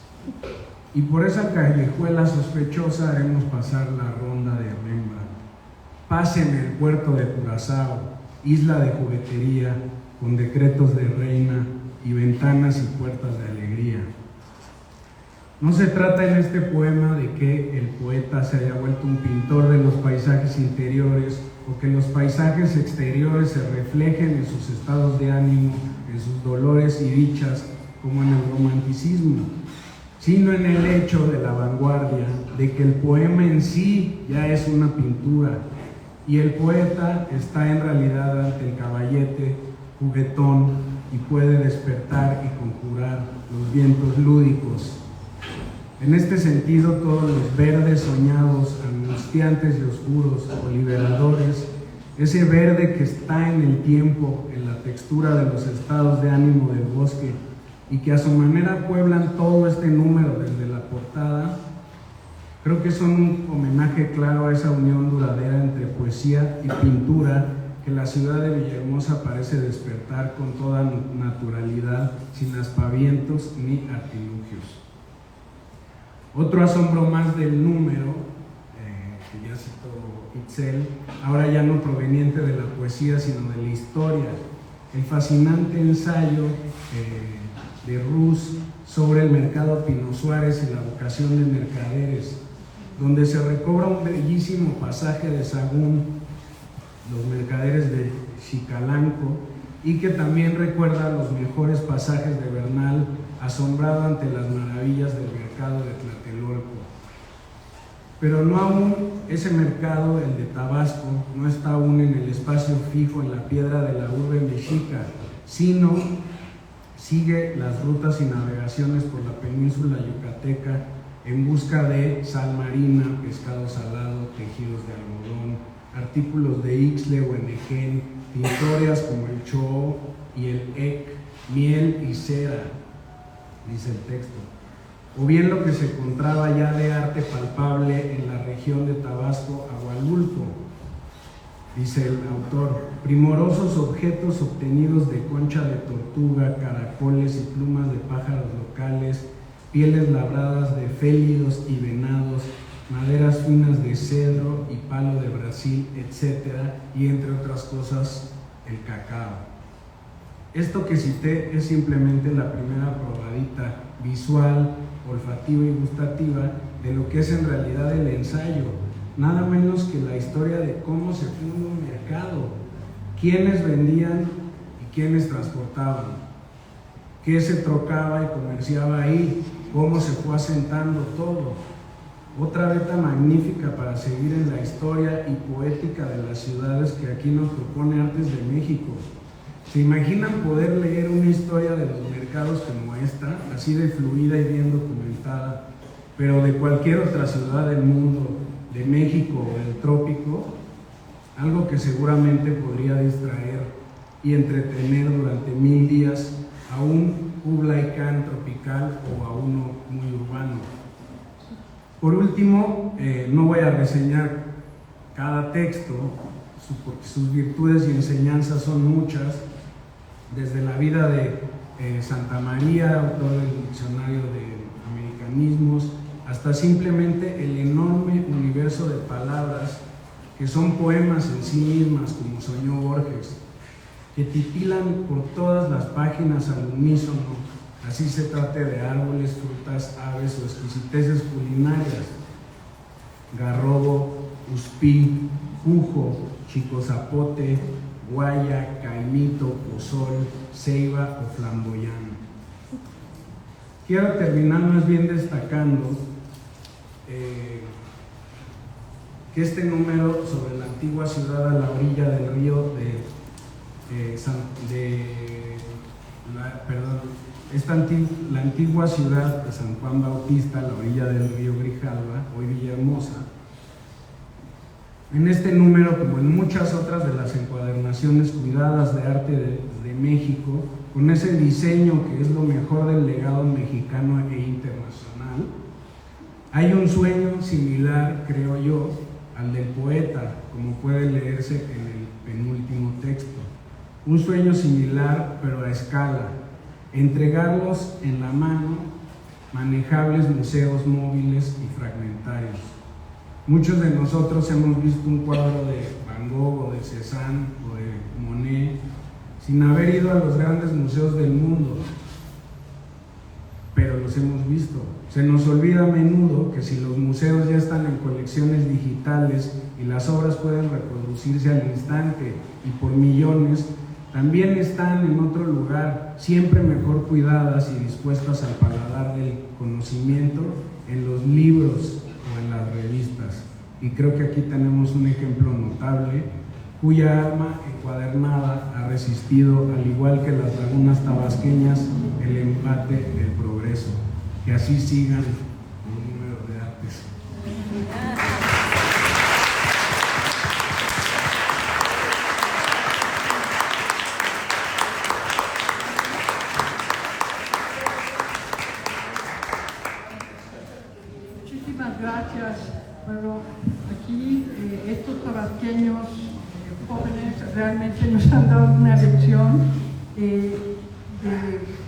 Y por esa callejuela sospechosa haremos pasar la ronda de Rembrandt. Pásenme el puerto de Curazao, isla de juguetería, con decretos de reina y ventanas y puertas de alegría. No se trata en este poema de que el poeta se haya vuelto un pintor de los paisajes interiores o que los paisajes exteriores se reflejen en sus estados de ánimo, en sus dolores y dichas, como en el romanticismo, sino en el hecho de la vanguardia, de que el poema en sí ya es una pintura y el poeta está en realidad ante el caballete juguetón y puede despertar y conjurar los vientos lúdicos. En este sentido, todos los verdes soñados, angustiantes y oscuros o liberadores, ese verde que está en el tiempo, en la textura de los estados de ánimo del bosque, y que a su manera pueblan todo este número desde la portada, creo que son un homenaje claro a esa unión duradera entre poesía y pintura que la ciudad de Villahermosa parece despertar con toda naturalidad, sin aspavientos ni artilugios. Otro asombro más del número, que ya citó Itzel, ahora ya no proveniente de la poesía sino de la historia, el fascinante ensayo de Ruz sobre el mercado Pino Suárez y la vocación de mercaderes, donde se recobra un bellísimo pasaje de Sagún, los mercaderes de Xicalanco, y que también recuerda los mejores pasajes de Bernal, asombrado ante las maravillas del mercado de Tlatelolco. Pero no aún ese mercado, el de Tabasco, no está aún en el espacio fijo en la piedra de la urbe mexica, sino sigue las rutas y navegaciones por la península yucateca en busca de sal marina, pescado salado, tejidos de algodón, artículos de Ixtle o Enegén, pintorias como el Choo y el Ec, miel y cera, dice el texto. O bien lo que se encontraba ya de arte palpable en la región de Tabasco, Agualulco, dice el autor, primorosos objetos obtenidos de concha de tortuga, caracoles y plumas de pájaros locales, pieles labradas de félidos y venados, maderas finas de cedro y palo de Brasil, etc., y entre otras cosas, el cacao. Esto que cité es simplemente la primera probadita visual, olfativa y gustativa de lo que es en realidad el ensayo, nada menos que la historia de cómo se funda un mercado, quiénes vendían y quiénes transportaban, qué se trocaba y comerciaba ahí, cómo se fue asentando todo. Otra beta magnífica para seguir en la historia y poética de las ciudades que aquí nos propone Artes de México. ¿Se imaginan poder leer una historia de los mercados como esta, así de fluida y bien documentada, pero de cualquier otra ciudad del mundo, de México o del trópico? Algo que seguramente podría distraer y entretener durante 1000 días a un Kublai Khan tropical o a uno muy urbano. Por último, no voy a reseñar cada texto, porque sus virtudes y enseñanzas son muchas, desde la vida de Santa María, autor del Diccionario de Americanismos, hasta simplemente el enorme universo de palabras que son poemas en sí mismas, como soñó Borges, que titilan por todas las páginas al unísono, así se trate de árboles, frutas, aves o exquisiteces culinarias. Garrobo, uspí, jujo, chico zapote, guaya, caimito, pozol, ceiba o flamboyán. Quiero terminar más bien destacando que este número sobre la antigua ciudad a la orilla del río la antigua ciudad de San Juan Bautista, a la orilla del río Grijalva, hoy Villahermosa. En este número, como en muchas otras de las encuadernaciones cuidadas de arte de México, con ese diseño que es lo mejor del legado mexicano e internacional, hay un sueño similar, creo yo, al del poeta, como puede leerse en el penúltimo texto. Un sueño similar, pero a escala. Entregarlos en la mano, manejables museos móviles y fragmentarios. Muchos de nosotros hemos visto un cuadro de Van Gogh o de Cézanne o de Monet sin haber ido a los grandes museos del mundo, pero los hemos visto. Se nos olvida a menudo que si los museos ya están en colecciones digitales y las obras pueden reproducirse al instante y por millones, también están en otro lugar, siempre mejor cuidadas y dispuestas al paladar del conocimiento, en los libros o en las revistas. Y creo que aquí tenemos un ejemplo notable, cuya alma encuadernada ha resistido, al igual que las lagunas tabasqueñas, el embate del progreso. Que así sigan el número de artes. Muchísimas gracias. Bueno, aquí estos tabasqueños jóvenes realmente nos han dado una lección de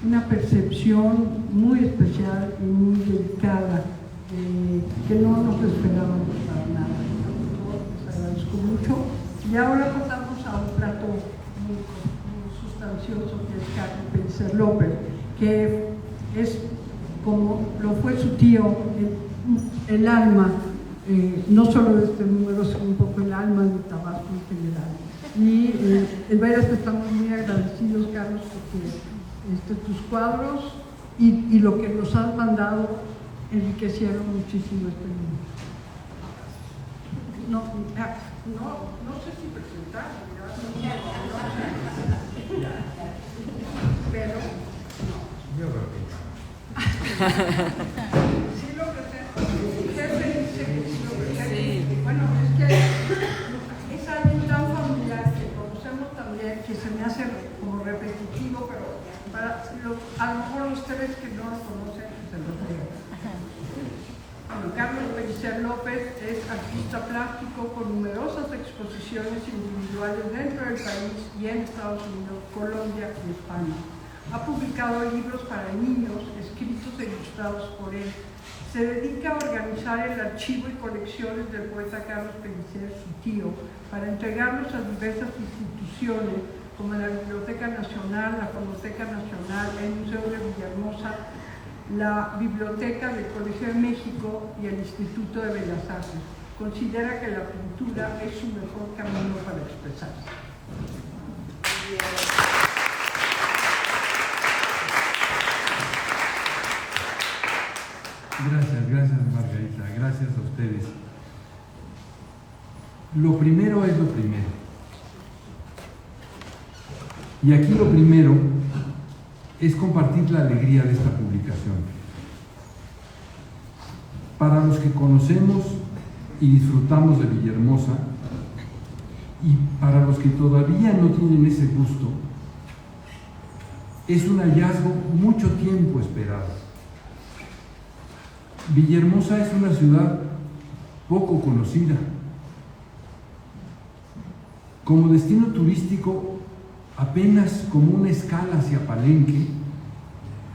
una percepción muy especial y muy delicada que no nos esperábamos para nada. Les agradezco mucho. Y ahora pasamos a un plato muy sustancioso que es Carlos Pellicer López, que es como lo fue su tío, el alma, no solo de este número, sino un poco el alma de Tabasco en general. Y en veras que estamos muy agradecidos, Carlos, porque tus cuadros y lo que nos has mandado enriquecieron muchísimo este libro. No sé si presentar, pero no. Yo creo que Sí lo presento. Jefe dice que sí lo presento. Bueno, es que es algo tan familiar que conocemos también, que se me hace como repetitivo, pero a lo mejor ustedes que no lo conocen, se lo digo. Bueno, Carlos Pellicer López es artista plástico con numerosas exposiciones individuales dentro del país y en Estados Unidos, Colombia y España. Ha publicado libros para niños, escritos e ilustrados por él. Se dedica a organizar el archivo y colecciones del poeta Carlos Pellicer, su tío, para entregarlos a diversas instituciones como la Biblioteca Nacional, la Fonoteca Nacional, el Museo de Villahermosa, la Biblioteca del Colegio de México y el Instituto de Bellas Artes. Considera que la pintura es su mejor camino para expresarse. Gracias Margarita, gracias a ustedes. Lo primero es lo primero. Y aquí lo primero es compartir la alegría de esta publicación. Para los que conocemos y disfrutamos de Villahermosa, y para los que todavía no tienen ese gusto, es un hallazgo mucho tiempo esperado. Villahermosa es una ciudad poco conocida. Como destino turístico, apenas como una escala hacia Palenque,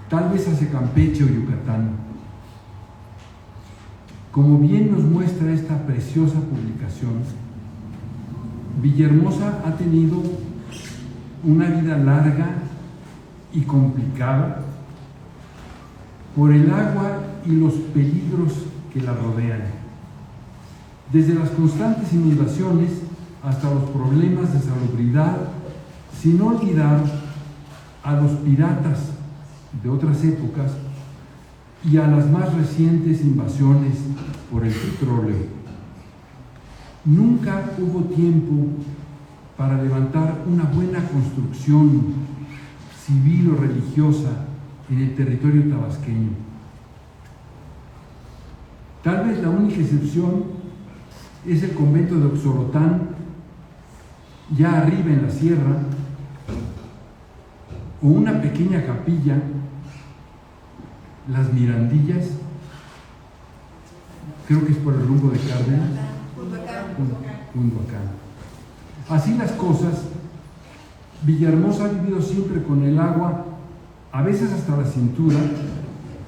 tal vez hacia Campeche o Yucatán. Como bien nos muestra esta preciosa publicación, Villahermosa ha tenido una vida larga y complicada por el agua y los peligros que la rodean, desde las constantes inundaciones hasta los problemas de salubridad, sin olvidar a los piratas de otras épocas y a las más recientes invasiones por el petróleo. Nunca hubo tiempo para levantar una buena construcción civil o religiosa en el territorio tabasqueño. Tal vez la única excepción es el convento de Oxolotán, ya arriba en la sierra, o una pequeña capilla, Las Mirandillas, creo que es por el rumbo de Cárdenas, junto acá. Así las cosas, Villahermosa ha vivido siempre con el agua, a veces hasta la cintura,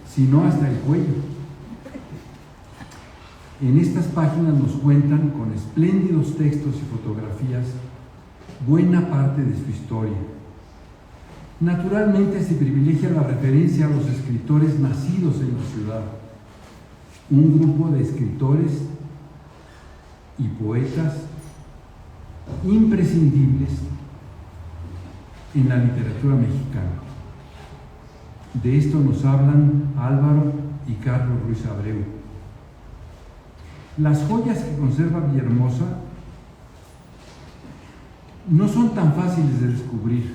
si no hasta el cuello. En estas páginas nos cuentan con espléndidos textos y fotografías buena parte de su historia. Naturalmente se privilegia la referencia a los escritores nacidos en la ciudad, un grupo de escritores y poetas imprescindibles en la literatura mexicana. De esto nos hablan Álvaro y Carlos Ruiz Abreu. Las joyas que conserva Villahermosa no son tan fáciles de descubrir.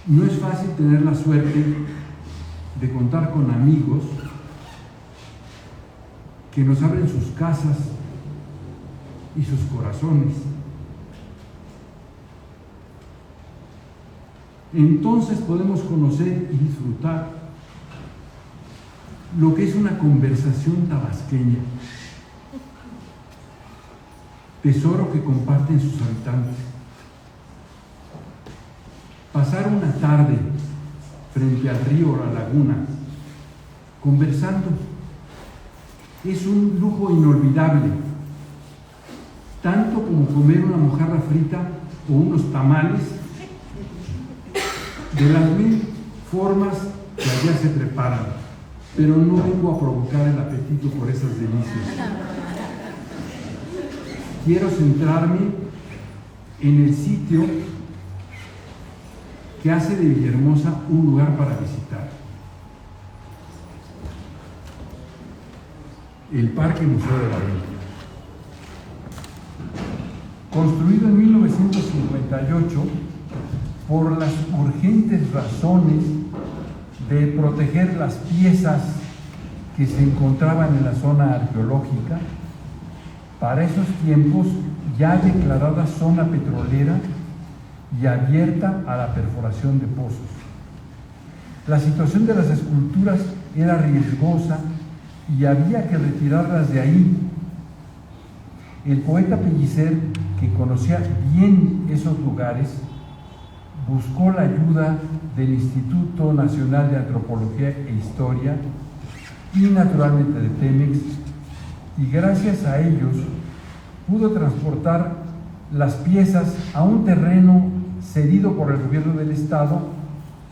No es fácil tener la suerte de contar con amigos que nos abren sus casas y sus corazones. Entonces podemos conocer y disfrutar lo que es una conversación tabasqueña, tesoro que comparten sus habitantes. Pasar una tarde frente al río o la laguna, conversando, es un lujo inolvidable, tanto como comer una mojarra frita o unos tamales, de las mil formas que allá se preparan, pero no vengo a provocar el apetito por esas delicias. Quiero centrarme en el sitio que hace de Villahermosa un lugar para visitar. El Parque Museo de la Venta. Construido en 1958 por las urgentes razones de proteger las piezas que se encontraban en la zona arqueológica, para esos tiempos ya declarada zona petrolera y abierta a la perforación de pozos. La situación de las esculturas era riesgosa y había que retirarlas de ahí. El poeta Pellicer, que conocía bien esos lugares, buscó la ayuda del Instituto Nacional de Antropología e Historia y naturalmente de Temex, y gracias a ellos pudo transportar las piezas a un terreno cedido por el gobierno del estado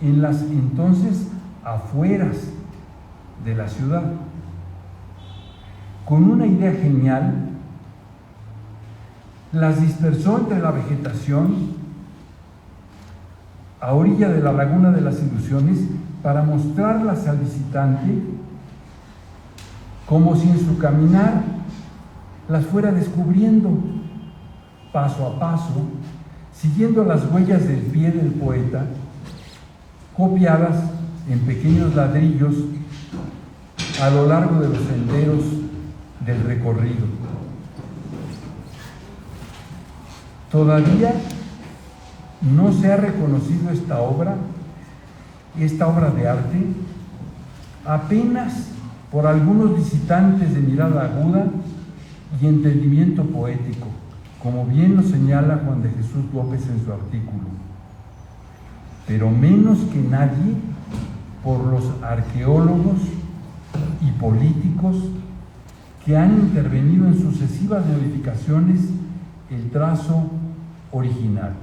en las entonces afueras de la ciudad. Con una idea genial, las dispersó entre la vegetación a orilla de la Laguna de las Ilusiones para mostrarlas al visitante como si en su caminar las fuera descubriendo paso a paso, siguiendo las huellas del pie del poeta, copiadas en pequeños ladrillos a lo largo de los senderos del recorrido. no se ha reconocido esta obra de arte, apenas por algunos visitantes de mirada aguda y entendimiento poético, como bien lo señala Juan de Jesús López en su artículo, pero menos que nadie por los arqueólogos y políticos que han intervenido en sucesivas modificaciones el trazo original.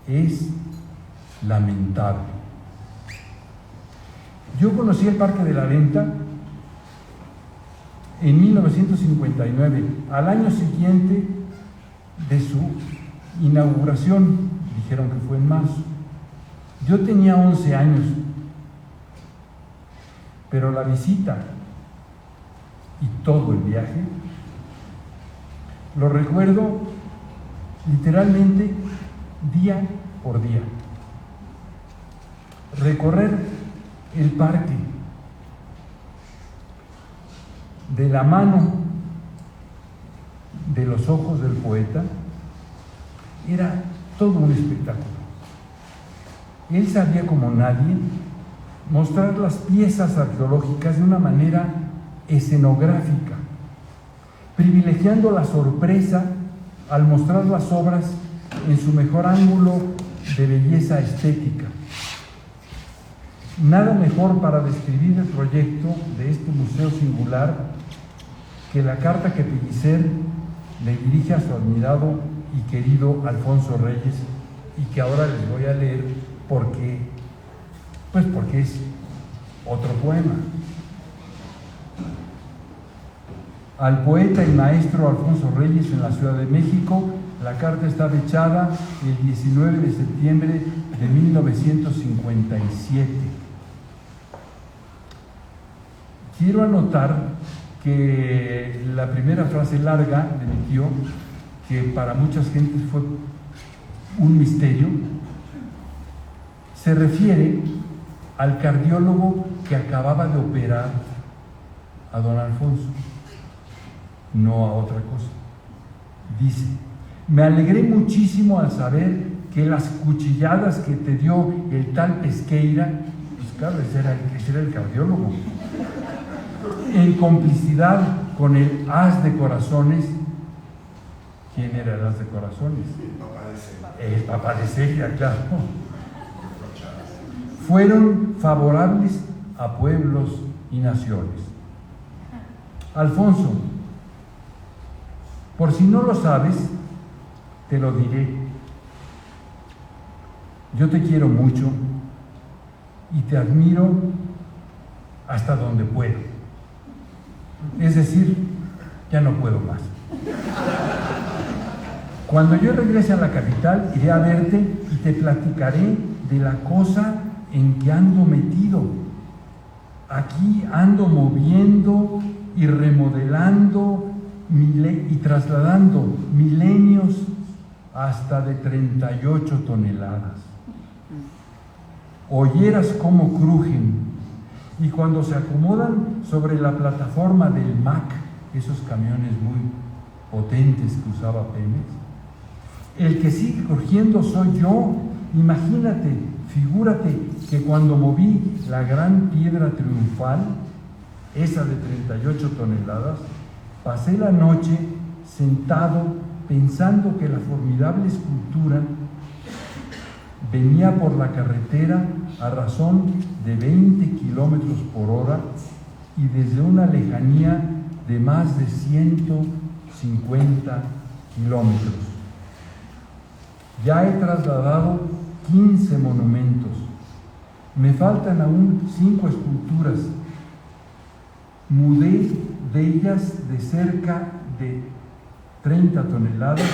Es lamentable. Yo conocí el Parque de la Venta en 1959, al año siguiente de su inauguración, dijeron que fue en marzo. Yo tenía 11 años, pero la visita y todo el viaje lo recuerdo literalmente día por día. Recorrer el parque de la mano de los ojos del poeta era todo un espectáculo. Él sabía como nadie mostrar las piezas arqueológicas de una manera escenográfica, privilegiando la sorpresa al mostrar las obras en su mejor ángulo de belleza estética. Nada mejor para describir el proyecto de este museo singular que la carta que Pellicer le dirige a su admirado y querido Alfonso Reyes, y que ahora les voy a leer porque es otro poema. Al poeta y maestro Alfonso Reyes en la Ciudad de México, la carta está fechada el 19 de septiembre de 1957. Quiero anotar que la primera frase larga de mi tío, que para muchas gentes fue un misterio, se refiere al cardiólogo que acababa de operar a don Alfonso, no a otra cosa. Dice: me alegré muchísimo al saber que las cuchilladas que te dio el tal Pesqueira, pues claro, ese era el cardiólogo, en complicidad con el as de corazones. ¿Quién era el as de corazones? El papá de Celia, claro. Fueron favorables a pueblos y naciones. Alfonso, por si no lo sabes, te lo diré. Yo te quiero mucho y te admiro hasta donde puedo. Es decir, ya no puedo más. Cuando yo regrese a la capital, iré a verte y te platicaré de la cosa en que ando metido. Aquí ando moviendo y remodelando y trasladando milenios hasta de 38 toneladas. Oyeras cómo crujen, y cuando se acomodan sobre la plataforma del MAC, esos camiones muy potentes que usaba Pemex, el que sigue crujiendo soy yo. Imagínate, figúrate que cuando moví la gran piedra triunfal, esa de 38 toneladas, pasé la noche sentado pensando que la formidable escultura venía por la carretera a razón de 20 kilómetros por hora y desde una lejanía de más de 150 kilómetros. Ya he trasladado 15 monumentos. Me faltan aún 5 esculturas. Mudé de ellas de cerca de 30 toneladas,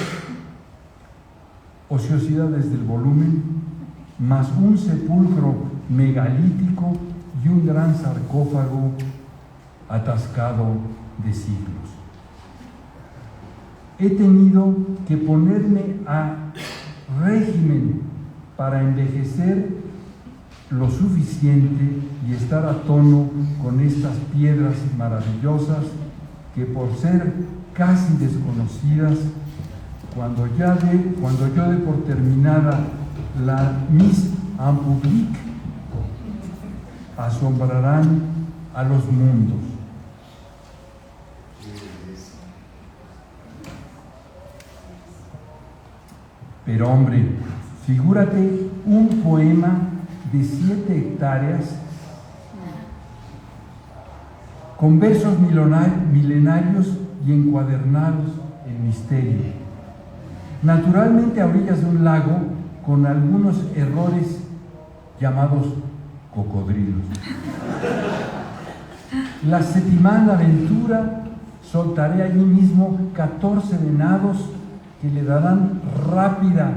ociosidades del volumen, más un sepulcro megalítico y un gran sarcófago atascado de siglos. He tenido que ponerme a régimen para envejecer lo suficiente y estar a tono con estas piedras maravillosas que, por ser casi desconocidas, cuando yo dé por terminada la mise en public, asombrarán a los mundos. Pero hombre, figúrate un poema de 7 hectáreas con versos milenarios y encuadernados en misterio. Naturalmente a orillas de un lago con algunos errores llamados cocodrilos. La septimana aventura soltaré allí mismo 14 venados que le darán rápida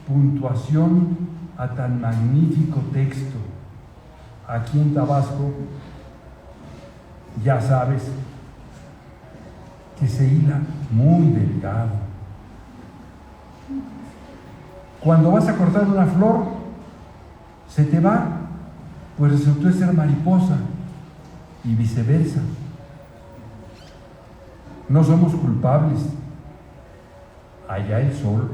puntuación a tan magnífico texto. Aquí en Tabasco, ya sabes que se hila muy delgado. Cuando vas a cortar una flor, se te va, pues resultó ser mariposa, y viceversa. No somos culpables. Allá el sol.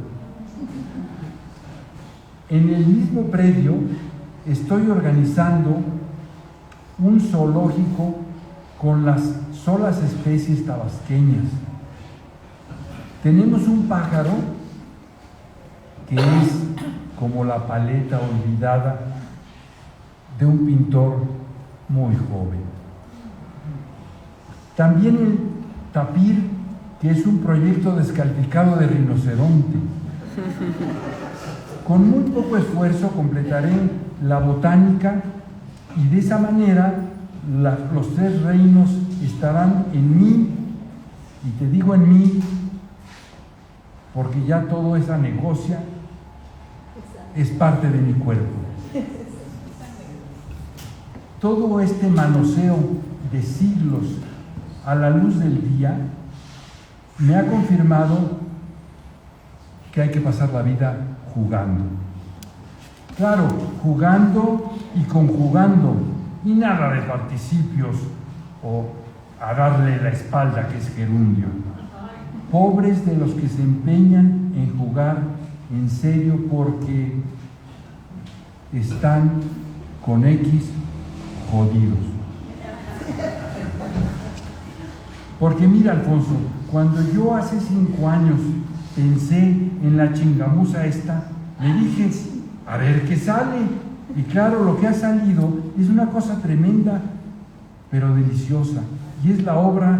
En el mismo predio estoy organizando un zoológico con las solas especies tabasqueñas. Tenemos un pájaro que es como la paleta olvidada de un pintor muy joven. También el tapir, que es un proyecto descalificado de rinoceronte. Con muy poco esfuerzo completaré la botánica y de esa manera los 3 reinos estarán en mí, y te digo en mí porque ya todo esa negocia es parte de mi cuerpo. Todo este manoseo de siglos a la luz del día me ha confirmado que hay que pasar la vida jugando. Claro, jugando y conjugando, y nada de participios o a darle la espalda, que es gerundio. Pobres de los que se empeñan en jugar en serio porque están con X jodidos. Porque mira, Alfonso, cuando yo hace 5 años pensé en la chingamuza esta, me dije, a ver qué sale. Y claro, lo que ha salido es una cosa tremenda, pero deliciosa. Y es la obra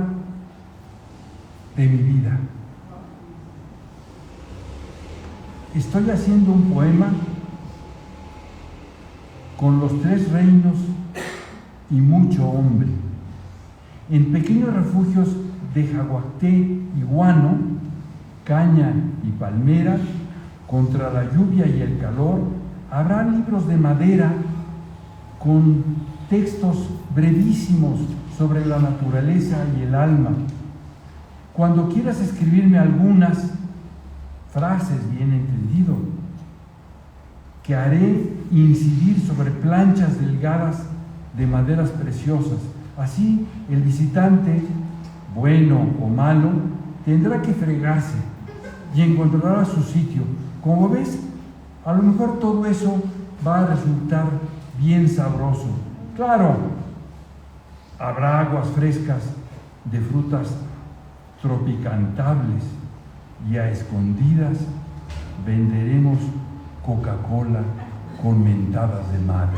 de mi vida. Estoy haciendo un poema con los 3 reinos y mucho hombre. En pequeños refugios de jaguacté y guano, caña y palmera, contra la lluvia y el calor, habrá libros de madera con textos brevísimos sobre la naturaleza y el alma. Cuando quieras escribirme algunas frases, bien entendido, que haré incidir sobre planchas delgadas de maderas preciosas. Así el visitante, bueno o malo, tendrá que fregarse y encontrará su sitio. Como ves, a lo mejor todo eso va a resultar bien sabroso. Claro, habrá aguas frescas de frutas tropicantables y a escondidas venderemos Coca-Cola con mentadas de madre.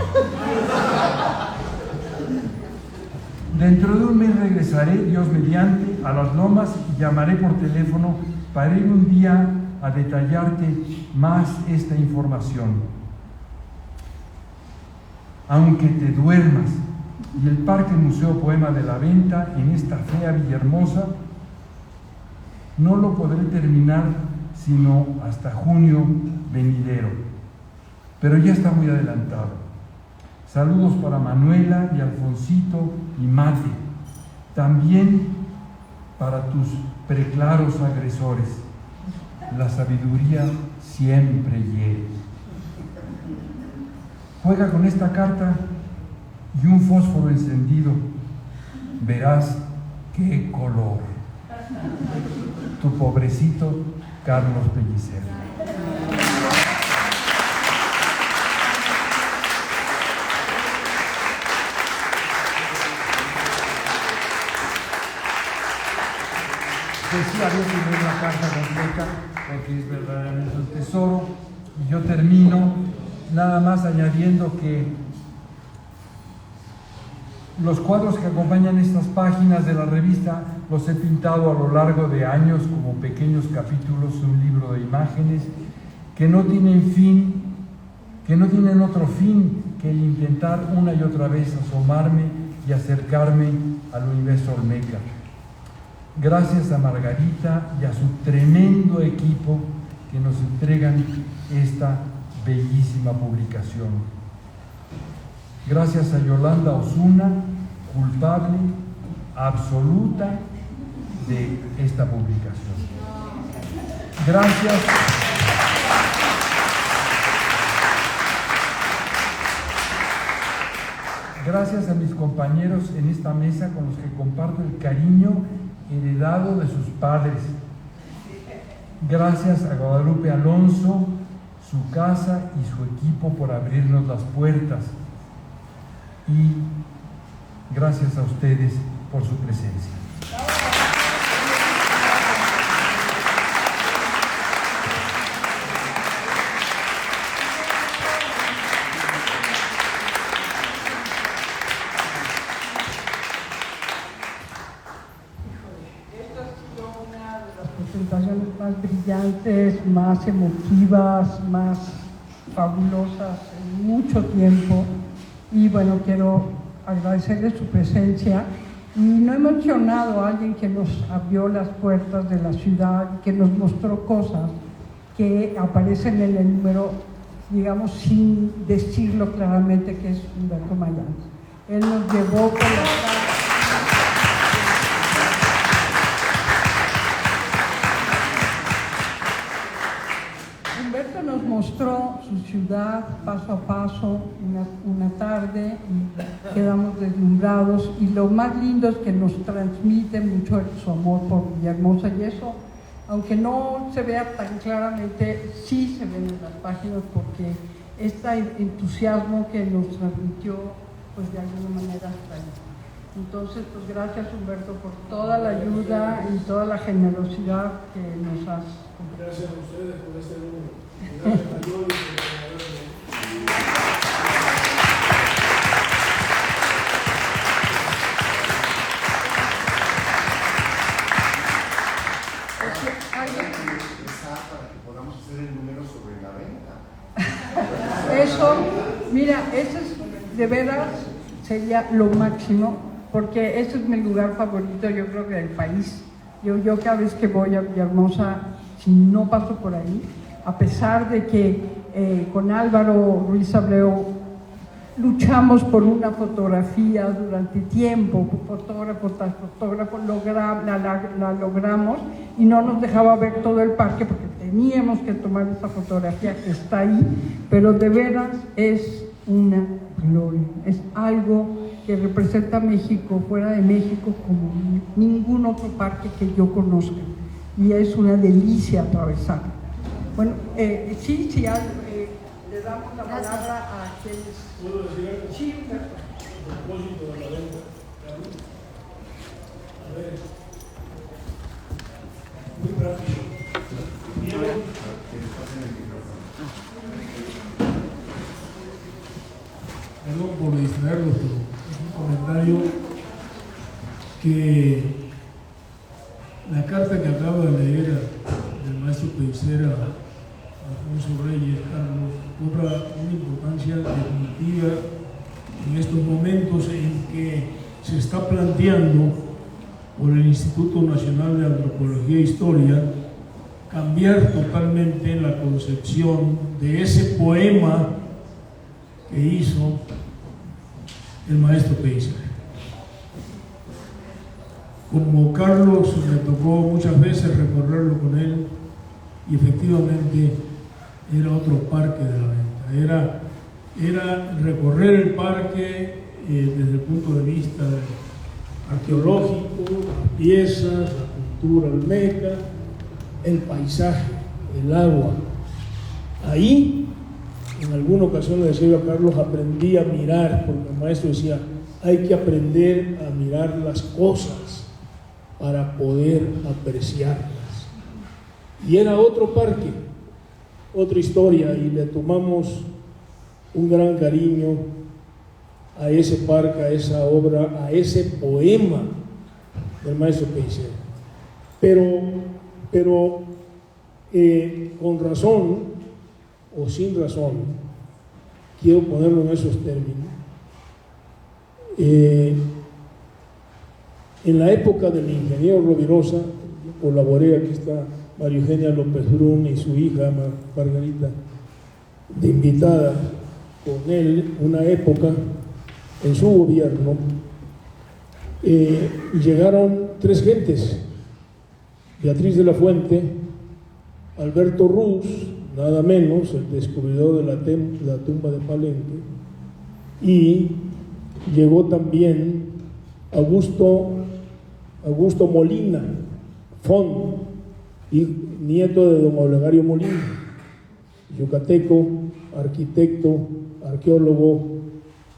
Dentro de un mes regresaré, Dios mediante, a las lomas y llamaré por teléfono para ir un día a detallarte más esta información. Aunque te duermas y el Parque Museo Poema de la Venta en esta fea Villahermosa, no lo podré terminar sino hasta junio venidero, pero ya está muy adelantado. Saludos para Manuela y Alfonsito y Mate, también para tus preclaros agresores. La sabiduría siempre hiere. Juega con esta carta y un fósforo encendido. Verás qué color. Tu pobrecito Carlos Pellicer. Pues sí, había que leer la carta completa porque es verdaderamente un tesoro. Y yo termino nada más añadiendo que los cuadros que acompañan estas páginas de la revista los he pintado a lo largo de años como pequeños capítulos de un libro de imágenes que no tienen fin, que no tienen otro fin que el intentar una y otra vez asomarme y acercarme al universo olmeca. Gracias a Margarita y a su tremendo equipo que nos entregan esta bellísima publicación. Gracias a Yolanda Osuna, culpable absoluta de esta publicación. Gracias. Gracias a mis compañeros en esta mesa con los que comparto el cariño heredado de sus padres. Gracias a Guadalupe Alonso, su casa y su equipo por abrirnos las puertas. Y gracias a ustedes por su presencia. Presentaciones más brillantes, más emotivas, más fabulosas en mucho tiempo. Y bueno, quiero agradecerles su presencia y no he mencionado a alguien que nos abrió las puertas de la ciudad, que nos mostró cosas que aparecen en el número, digamos, sin decirlo claramente, que es Humberto Mayans. Él nos llevó por la nos mostró su ciudad paso a paso una tarde y quedamos deslumbrados, y lo más lindo es que nos transmite mucho su amor por Villahermosa, y eso, aunque no se vea tan claramente, sí se ven en las páginas, porque este entusiasmo que nos transmitió, pues de alguna manera está ahí. Entonces, pues gracias, Humberto, por toda la ayuda y toda la generosidad que nos has compartido. Gracias a ustedes por este número. Gracias a Dios y para que podamos hacer el número sobre la venta. Eso, mira, eso es de veras, sería lo máximo, porque ese es mi lugar favorito, yo creo que del país. Yo cada vez que voy a Villahermosa, si no paso por ahí, a pesar de que con Álvaro Ruiz Abreu luchamos por una fotografía durante tiempo, fotógrafo tras fotógrafo, la logramos, y no nos dejaba ver todo el parque porque teníamos que tomar esa fotografía que está ahí, pero de veras es una gloria, es algo que representa a México fuera de México como ningún otro parque que yo conozca, y es una delicia atravesar. Bueno, sí, le damos la palabra a quienes... ¿puedo decir algo? Sí, Humberto. A propósito de la venta. A ver, muy rápido. Perdón por distraerlos, pero es un comentario que la carta que acaba de leer del maestro Pellicer a Alfonso Reyes, Carlos, cobra una importancia definitiva en estos momentos en que se está planteando por el Instituto Nacional de Antropología e Historia cambiar totalmente la concepción de ese poema que hizo el maestro Pellicer. Como Carlos, me tocó muchas veces recorrerlo con él, y efectivamente era otro parque de la venta. Era recorrer el parque desde el punto de vista arqueológico, las piezas, la cultura olmeca, el paisaje, el agua. Ahí, en alguna ocasión le decía a Carlos, aprendí a mirar, porque el maestro decía, hay que aprender a mirar las cosas para poder apreciarlas. Y era otro parque, otra historia, y le tomamos un gran cariño a ese parque, a esa obra, a ese poema del maestro Pellicer. Pero con razón o sin razón, quiero ponerlo en esos términos. En la época del ingeniero Rovirosa, colaboré, aquí está María Eugenia López Brun y su hija Margarita, de invitada con él, una época en su gobierno, llegaron 3 gentes: Beatriz de la Fuente, Alberto Ruz, nada menos, el descubridor de la tumba de Palenque, y llegó también Augusto Molina Font, y nieto de don Olegario Molina, yucateco, arquitecto, arqueólogo,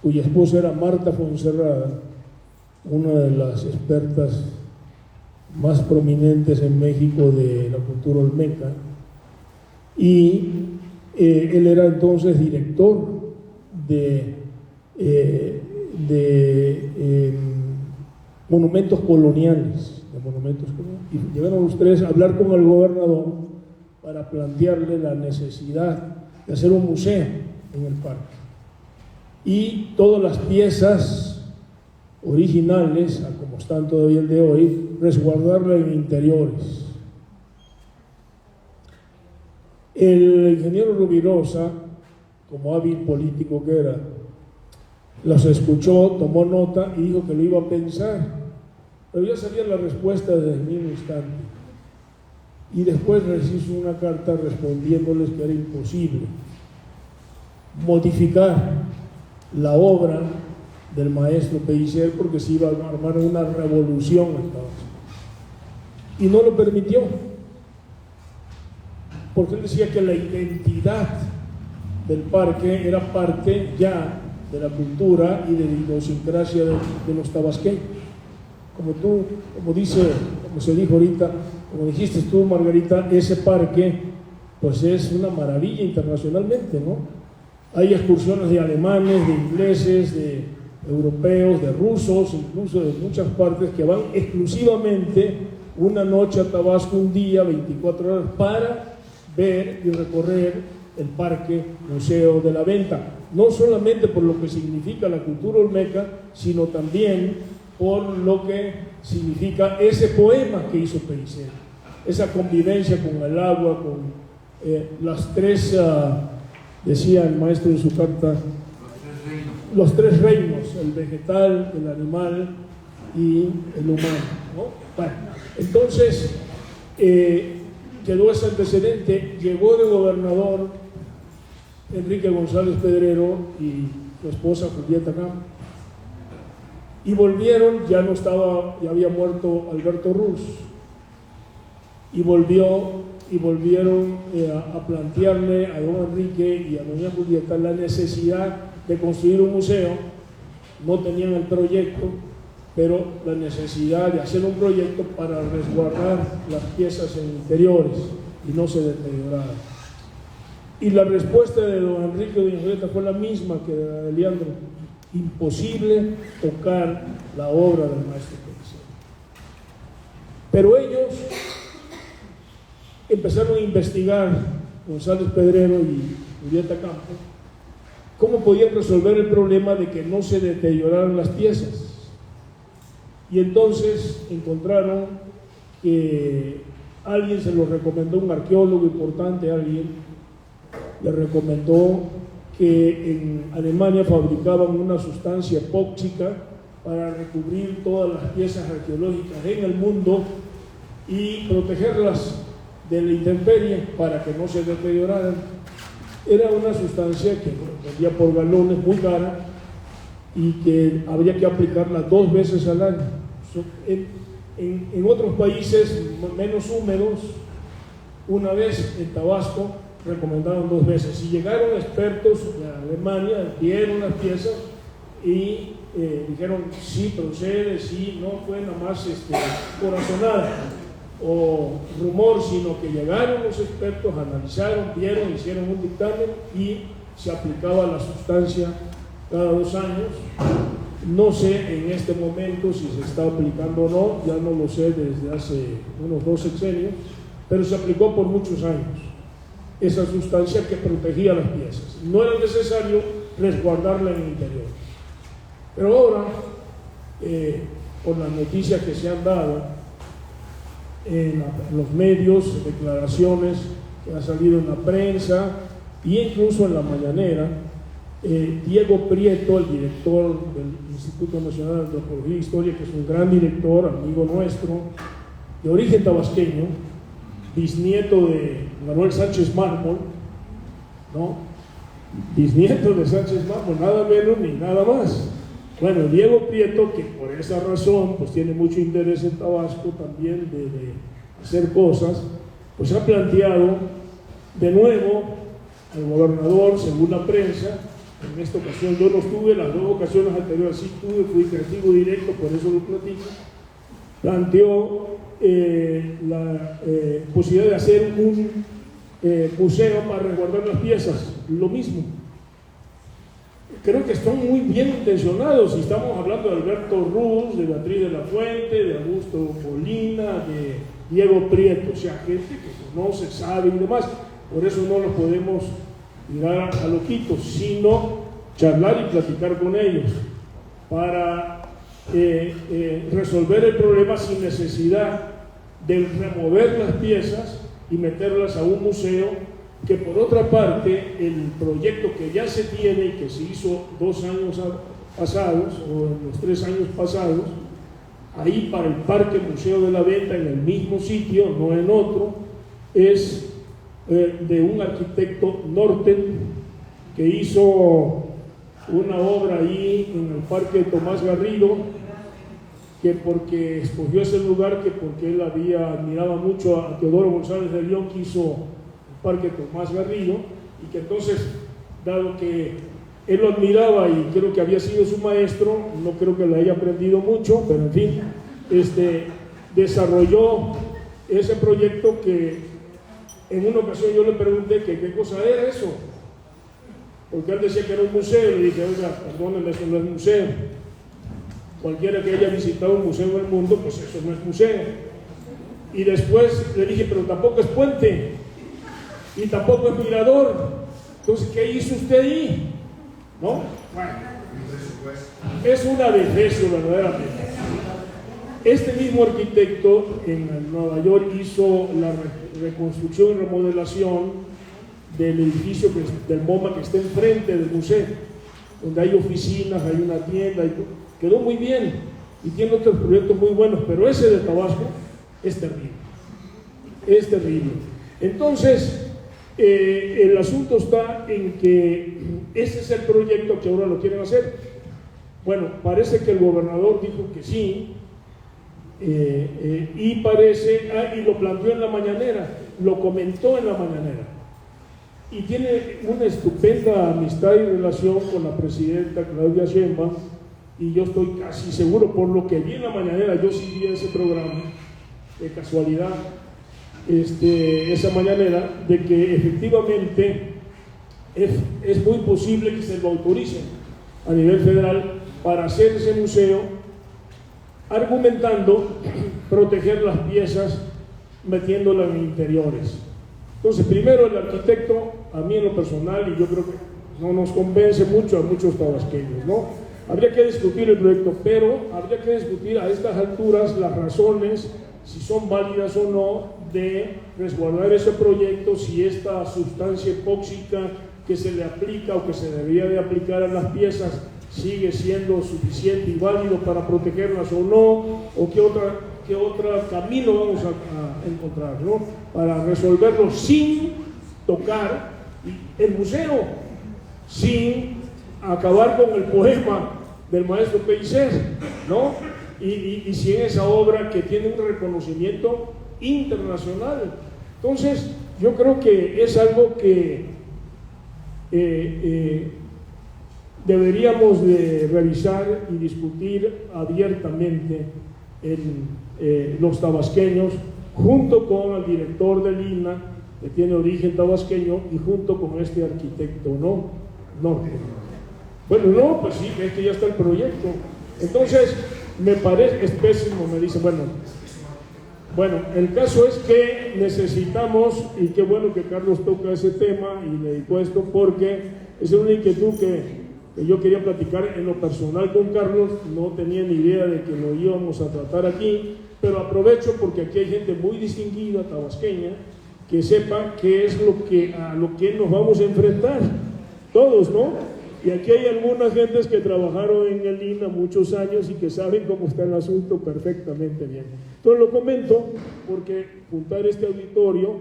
cuya esposa era Marta Fonserrada, una de las expertas más prominentes en México de la cultura olmeca, y él era entonces director de monumentos coloniales, y llegaron los 3 a hablar con el gobernador para plantearle la necesidad de hacer un museo en el parque, y todas las piezas originales, como están todavía el de hoy, resguardarla en interiores. El ingeniero Rovirosa, como hábil político que era, los escuchó, tomó nota y dijo que lo iba a pensar, pero ya sabía la respuesta desde el mismo instante, y después les hizo una carta respondiéndoles que era imposible modificar la obra del maestro Pellicer porque se iba a armar una revolución en Estados Unidos, y no lo permitió, porque él decía que la identidad del parque era parte ya de la cultura y de la idiosincrasia de los tabasqueños. Como se dijo ahorita, como dijiste tú, Margarita, ese parque pues es una maravilla internacionalmente, ¿no? Hay excursiones de alemanes, de ingleses, de europeos, de rusos, incluso de muchas partes, que van exclusivamente una noche a Tabasco, un día, 24 horas, para ver y recorrer el Parque Museo de la Venta, no solamente por lo que significa la cultura olmeca, sino también por lo que significa ese poema que hizo Pellicer, esa convivencia con el agua, con las 3, decía el maestro en su carta, los 3 reinos, el vegetal, el animal y el humano, ¿no? Bueno, entonces quedó ese antecedente. Llegó de gobernador Enrique González Pedrero y su esposa Julieta Campos, y volvieron, ya había muerto Alberto Ruz, y volvieron a plantearle a don Enrique y a doña Julieta la necesidad de construir un museo. No tenían el proyecto, pero la necesidad de hacer un proyecto para resguardar las piezas en interiores y no se deterioraran. Y la respuesta de don Enrique y doña Julieta fue la misma que de la de Leandro: imposible tocar la obra del maestro Pellicer. Pero ellos empezaron a investigar, González Pedrero y Julieta Campos, cómo podían resolver el problema de que no se deterioraran las piezas. Y entonces encontraron que alguien se lo recomendó, un arqueólogo importante, alguien le recomendó que en Alemania fabricaban una sustancia epóxica para recubrir todas las piezas arqueológicas en el mundo y protegerlas de la intemperie para que no se deterioraran. Era una sustancia que vendía por galones, muy cara, y que habría que aplicarla 2 veces al año. En otros países menos húmedos una vez en Tabasco, recomendaron 2 veces. Y llegaron expertos de Alemania, vieron las piezas y dijeron sí procede, sí, no fue nada más corazonada o rumor, sino que llegaron los expertos, analizaron, vieron, hicieron un dictamen y se aplicaba la sustancia cada 2 años. No sé en este momento si se está aplicando o no, ya no lo sé desde hace unos 2 sexenios, pero se aplicó por muchos años esa sustancia que protegía las piezas. No era necesario resguardarla en el interior. Pero ahora, por las noticias que se han dado en los medios, declaraciones que han salido en la prensa e incluso en la mañanera, Diego Prieto, el director del Instituto Nacional de Antropología e Historia, que es un gran director, amigo nuestro, de origen tabasqueño, bisnieto de Manuel Sánchez Mármol, ¿no? Bisnieto de Sánchez Mármol, nada menos ni nada más. Bueno, Diego Prieto, que por esa razón pues tiene mucho interés en Tabasco también de hacer cosas, pues ha planteado de nuevo al gobernador, según la prensa. En esta ocasión yo no estuve, las 2 ocasiones anteriores sí estuve, fui testigo directo, por eso lo platico. Planteó la posibilidad de hacer un museo para resguardar las piezas, lo mismo. Creo que están muy bien intencionados, y estamos hablando de Alberto Ruz, de Beatriz de la Fuente, de Augusto Molina, de Diego Prieto, o sea, gente que conoce, sabe y demás. Por eso no los podemos mirar a loquitos, sino charlar y platicar con ellos para resolver el problema sin necesidad de remover las piezas y meterlas a un museo, que por otra parte el proyecto que ya se tiene y que se hizo 2 años pasados o en los 3 años pasados, ahí para el Parque Museo de la Venta, en el mismo sitio, no en otro, es de un arquitecto Norten que hizo una obra ahí en el Parque Tomás Garrido, que porque escogió ese lugar, que porque él admiraba mucho a Teodoro González de León, que hizo el Parque Tomás Garrido, y que entonces, dado que él lo admiraba y creo que había sido su maestro, no creo que le haya aprendido mucho, pero en fin, desarrolló ese proyecto que en una ocasión yo le pregunté que qué cosa era eso, porque él decía que era un museo, y le dije, oiga, perdónenme, eso no es museo. Cualquiera que haya visitado un museo en el mundo, pues eso no es museo. Y después le dije, pero tampoco es puente, y tampoco es mirador. Entonces, ¿qué hizo usted ahí? ¿No? Bueno, es una desprecio verdaderamente. Este mismo arquitecto en Nueva York hizo la reconstrucción y remodelación del edificio del MoMA que está enfrente del museo, donde hay oficinas, hay una tienda, quedó muy bien y tiene otros proyectos muy buenos, pero ese de Tabasco es terrible, es terrible. Entonces, el asunto está en que ese es el proyecto que ahora lo quieren hacer. Bueno, parece que el gobernador dijo que sí, y parece, y lo planteó en la mañanera, lo comentó en la mañanera, y tiene una estupenda amistad y relación con la presidenta Claudia Sheinbaum, y yo estoy casi seguro, por lo que vi en la mañanera, yo sí vi ese programa, de casualidad, esa mañanera, de que efectivamente es muy posible que se lo autoricen a nivel federal para hacer ese museo, argumentando proteger las piezas metiéndolas en interiores. Entonces, primero el arquitecto, a mí en lo personal, y yo creo que no nos convence mucho a muchos tabasqueños, ¿no? Habría que discutir el proyecto, pero habría que discutir a estas alturas las razones, si son válidas o no, de resguardar ese proyecto, si esta sustancia epóxica que se le aplica o que se debería de aplicar a las piezas sigue siendo suficiente y válido para protegerlas o no, o qué otro camino vamos a encontrar, ¿no? Para resolverlo sin tocar el museo, sin acabar con el poema del maestro Pellicer, ¿no? Y si en esa obra que tiene un reconocimiento internacional, Entonces, yo creo que es algo que deberíamos de revisar y discutir abiertamente los tabasqueños, junto con el director del INAH, que tiene origen tabasqueño, y junto con este arquitecto, ¿no? Bueno, no, pues sí, es que ya está el proyecto. Entonces, me parece, es pésimo, me dice, bueno, el caso es que necesitamos, y qué bueno que Carlos toca ese tema y le dedico esto, porque es una inquietud que yo quería platicar en lo personal con Carlos. No tenía ni idea de que lo íbamos a tratar aquí, pero aprovecho porque aquí hay gente muy distinguida, tabasqueña, que sepa qué es a lo que nos vamos a enfrentar, todos, ¿no? Y aquí hay algunas gentes que trabajaron en el INAH muchos años y que saben cómo está el asunto perfectamente bien. Entonces lo comento porque juntar este auditorio,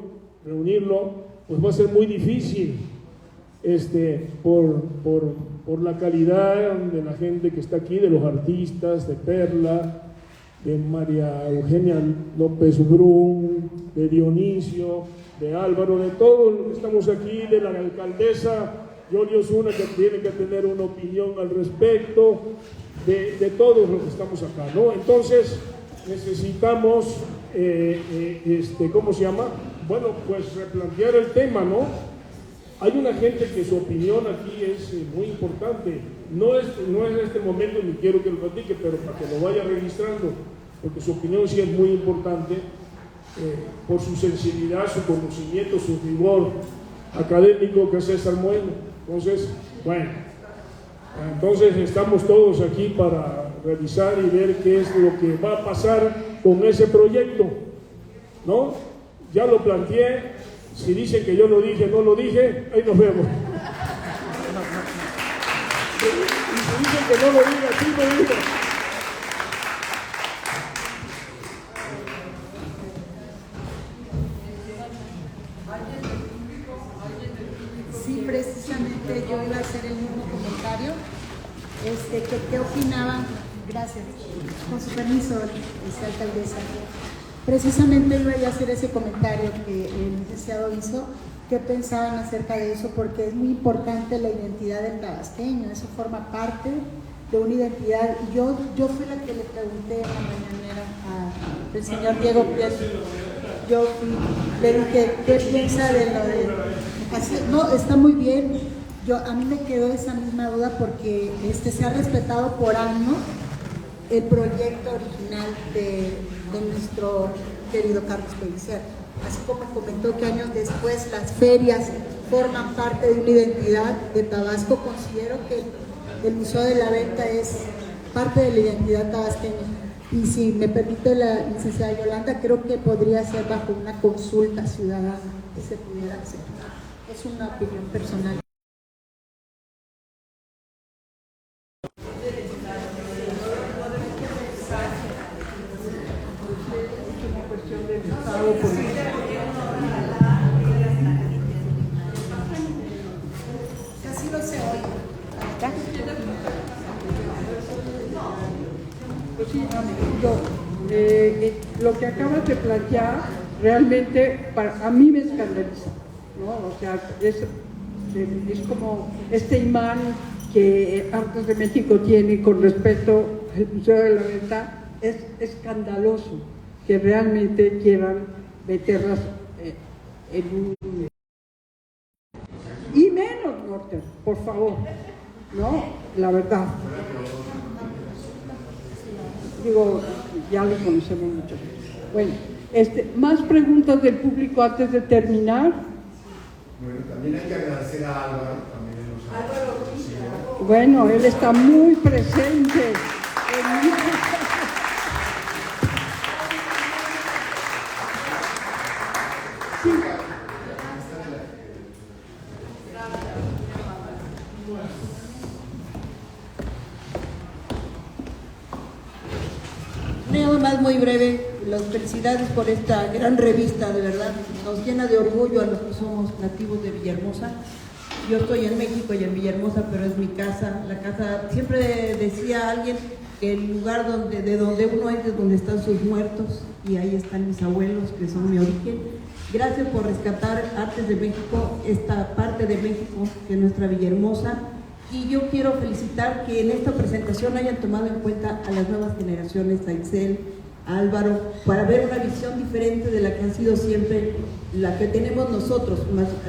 reunirlo, pues va a ser muy difícil, por la calidad de la gente que está aquí, de los artistas, de Perla, de María Eugenia López Brun, de Dionisio, de Álvaro, de todos los que estamos aquí, de la alcaldesa Yoli Osuna, que tiene que tener una opinión al respecto, de todos los que estamos acá, ¿no? Entonces necesitamos, ¿cómo se llama? Bueno, pues replantear el tema, ¿no? Hay una gente que su opinión aquí es muy importante. No es en este momento, ni quiero que lo platique, pero para que lo vaya registrando, porque su opinión sí es muy importante, por su sensibilidad, su conocimiento, su rigor académico, que es César Bueno. Entonces, bueno, estamos todos aquí para revisar y ver qué es lo que va a pasar con ese proyecto, ¿no? Ya lo planteé. Si dicen que yo lo dije, no lo dije, ahí nos vemos. Y si dicen que no lo diga, sí lo digo. Sí, precisamente yo iba a hacer el mismo comentario. ¿Qué opinaban? Gracias. Con su permiso, alcaldesa. Precisamente iba a hacer ese comentario que el licenciado hizo. ¿Qué pensaban acerca de eso? Porque es muy importante la identidad del tabasqueño. Eso forma parte de una identidad. Yo fui la que le pregunté en la mañanera al señor Diego Prieto. Yo le dije, ¿qué piensa de lo de...? Así, no, está muy bien. A mí me quedó esa misma duda porque se ha respetado por años el proyecto original de nuestro querido Carlos Pellicer. Así como comentó que años después las ferias forman parte de una identidad de Tabasco, considero que el Museo de la Venta es parte de la identidad tabasqueña. Y si me permite la licenciada Yolanda, creo que podría ser bajo una consulta ciudadana que se pudiera hacer. Es una opinión personal. Así lo se oye. Pues sí, lo que acabas de plantear realmente a mí me escandaliza, ¿no? O sea, es como este imán que Artes de México tiene con respecto al Museo de la Venta. Es escandaloso que realmente quieran meterlas en un... Y menos, Norte, por favor, ¿no? La verdad. Digo, ya lo conocemos mucho. Bueno, más preguntas del público antes de terminar. Bueno, también hay que agradecer a Álvaro, también Bueno, él está muy presente. Sí. Nada más muy breve, las felicidades por esta gran revista, de verdad, nos llena de orgullo a los que somos nativos de Villahermosa. Yo estoy en México y en Villahermosa, pero es mi casa, la casa, siempre decía alguien que el lugar de donde uno es donde están sus muertos, y ahí están mis abuelos, que son mi origen, Gracias por rescatar Artes de México, esta parte de México que es nuestra Villahermosa. Y yo quiero felicitar que en esta presentación hayan tomado en cuenta a las nuevas generaciones, a Itzel, a Álvaro, para ver una visión diferente de la que ha sido siempre la que tenemos nosotros,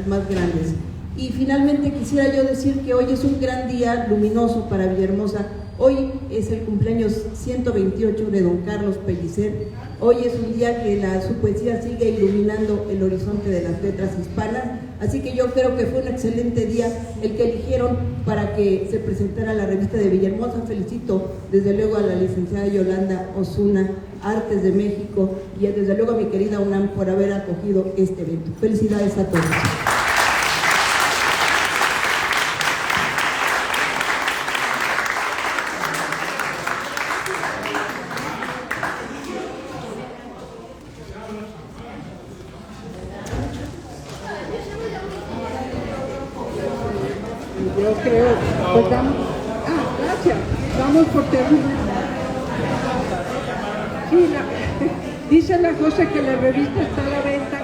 más grandes. Y finalmente quisiera yo decir que hoy es un gran día luminoso para Villahermosa. Hoy es el cumpleaños 128 de don Carlos Pellicer. Hoy es un día que su poesía sigue iluminando el horizonte de las letras hispanas. Así que yo creo que fue un excelente día el que eligieron para que se presentara la revista de Villahermosa. Felicito desde luego a la licenciada Yolanda Osuna, Artes de México, y desde luego a mi querida UNAM por haber acogido este evento. Felicidades a todos. Yo creo, pues gracias, vamos por terminar. Sí, dice la cosa que la revista está a la venta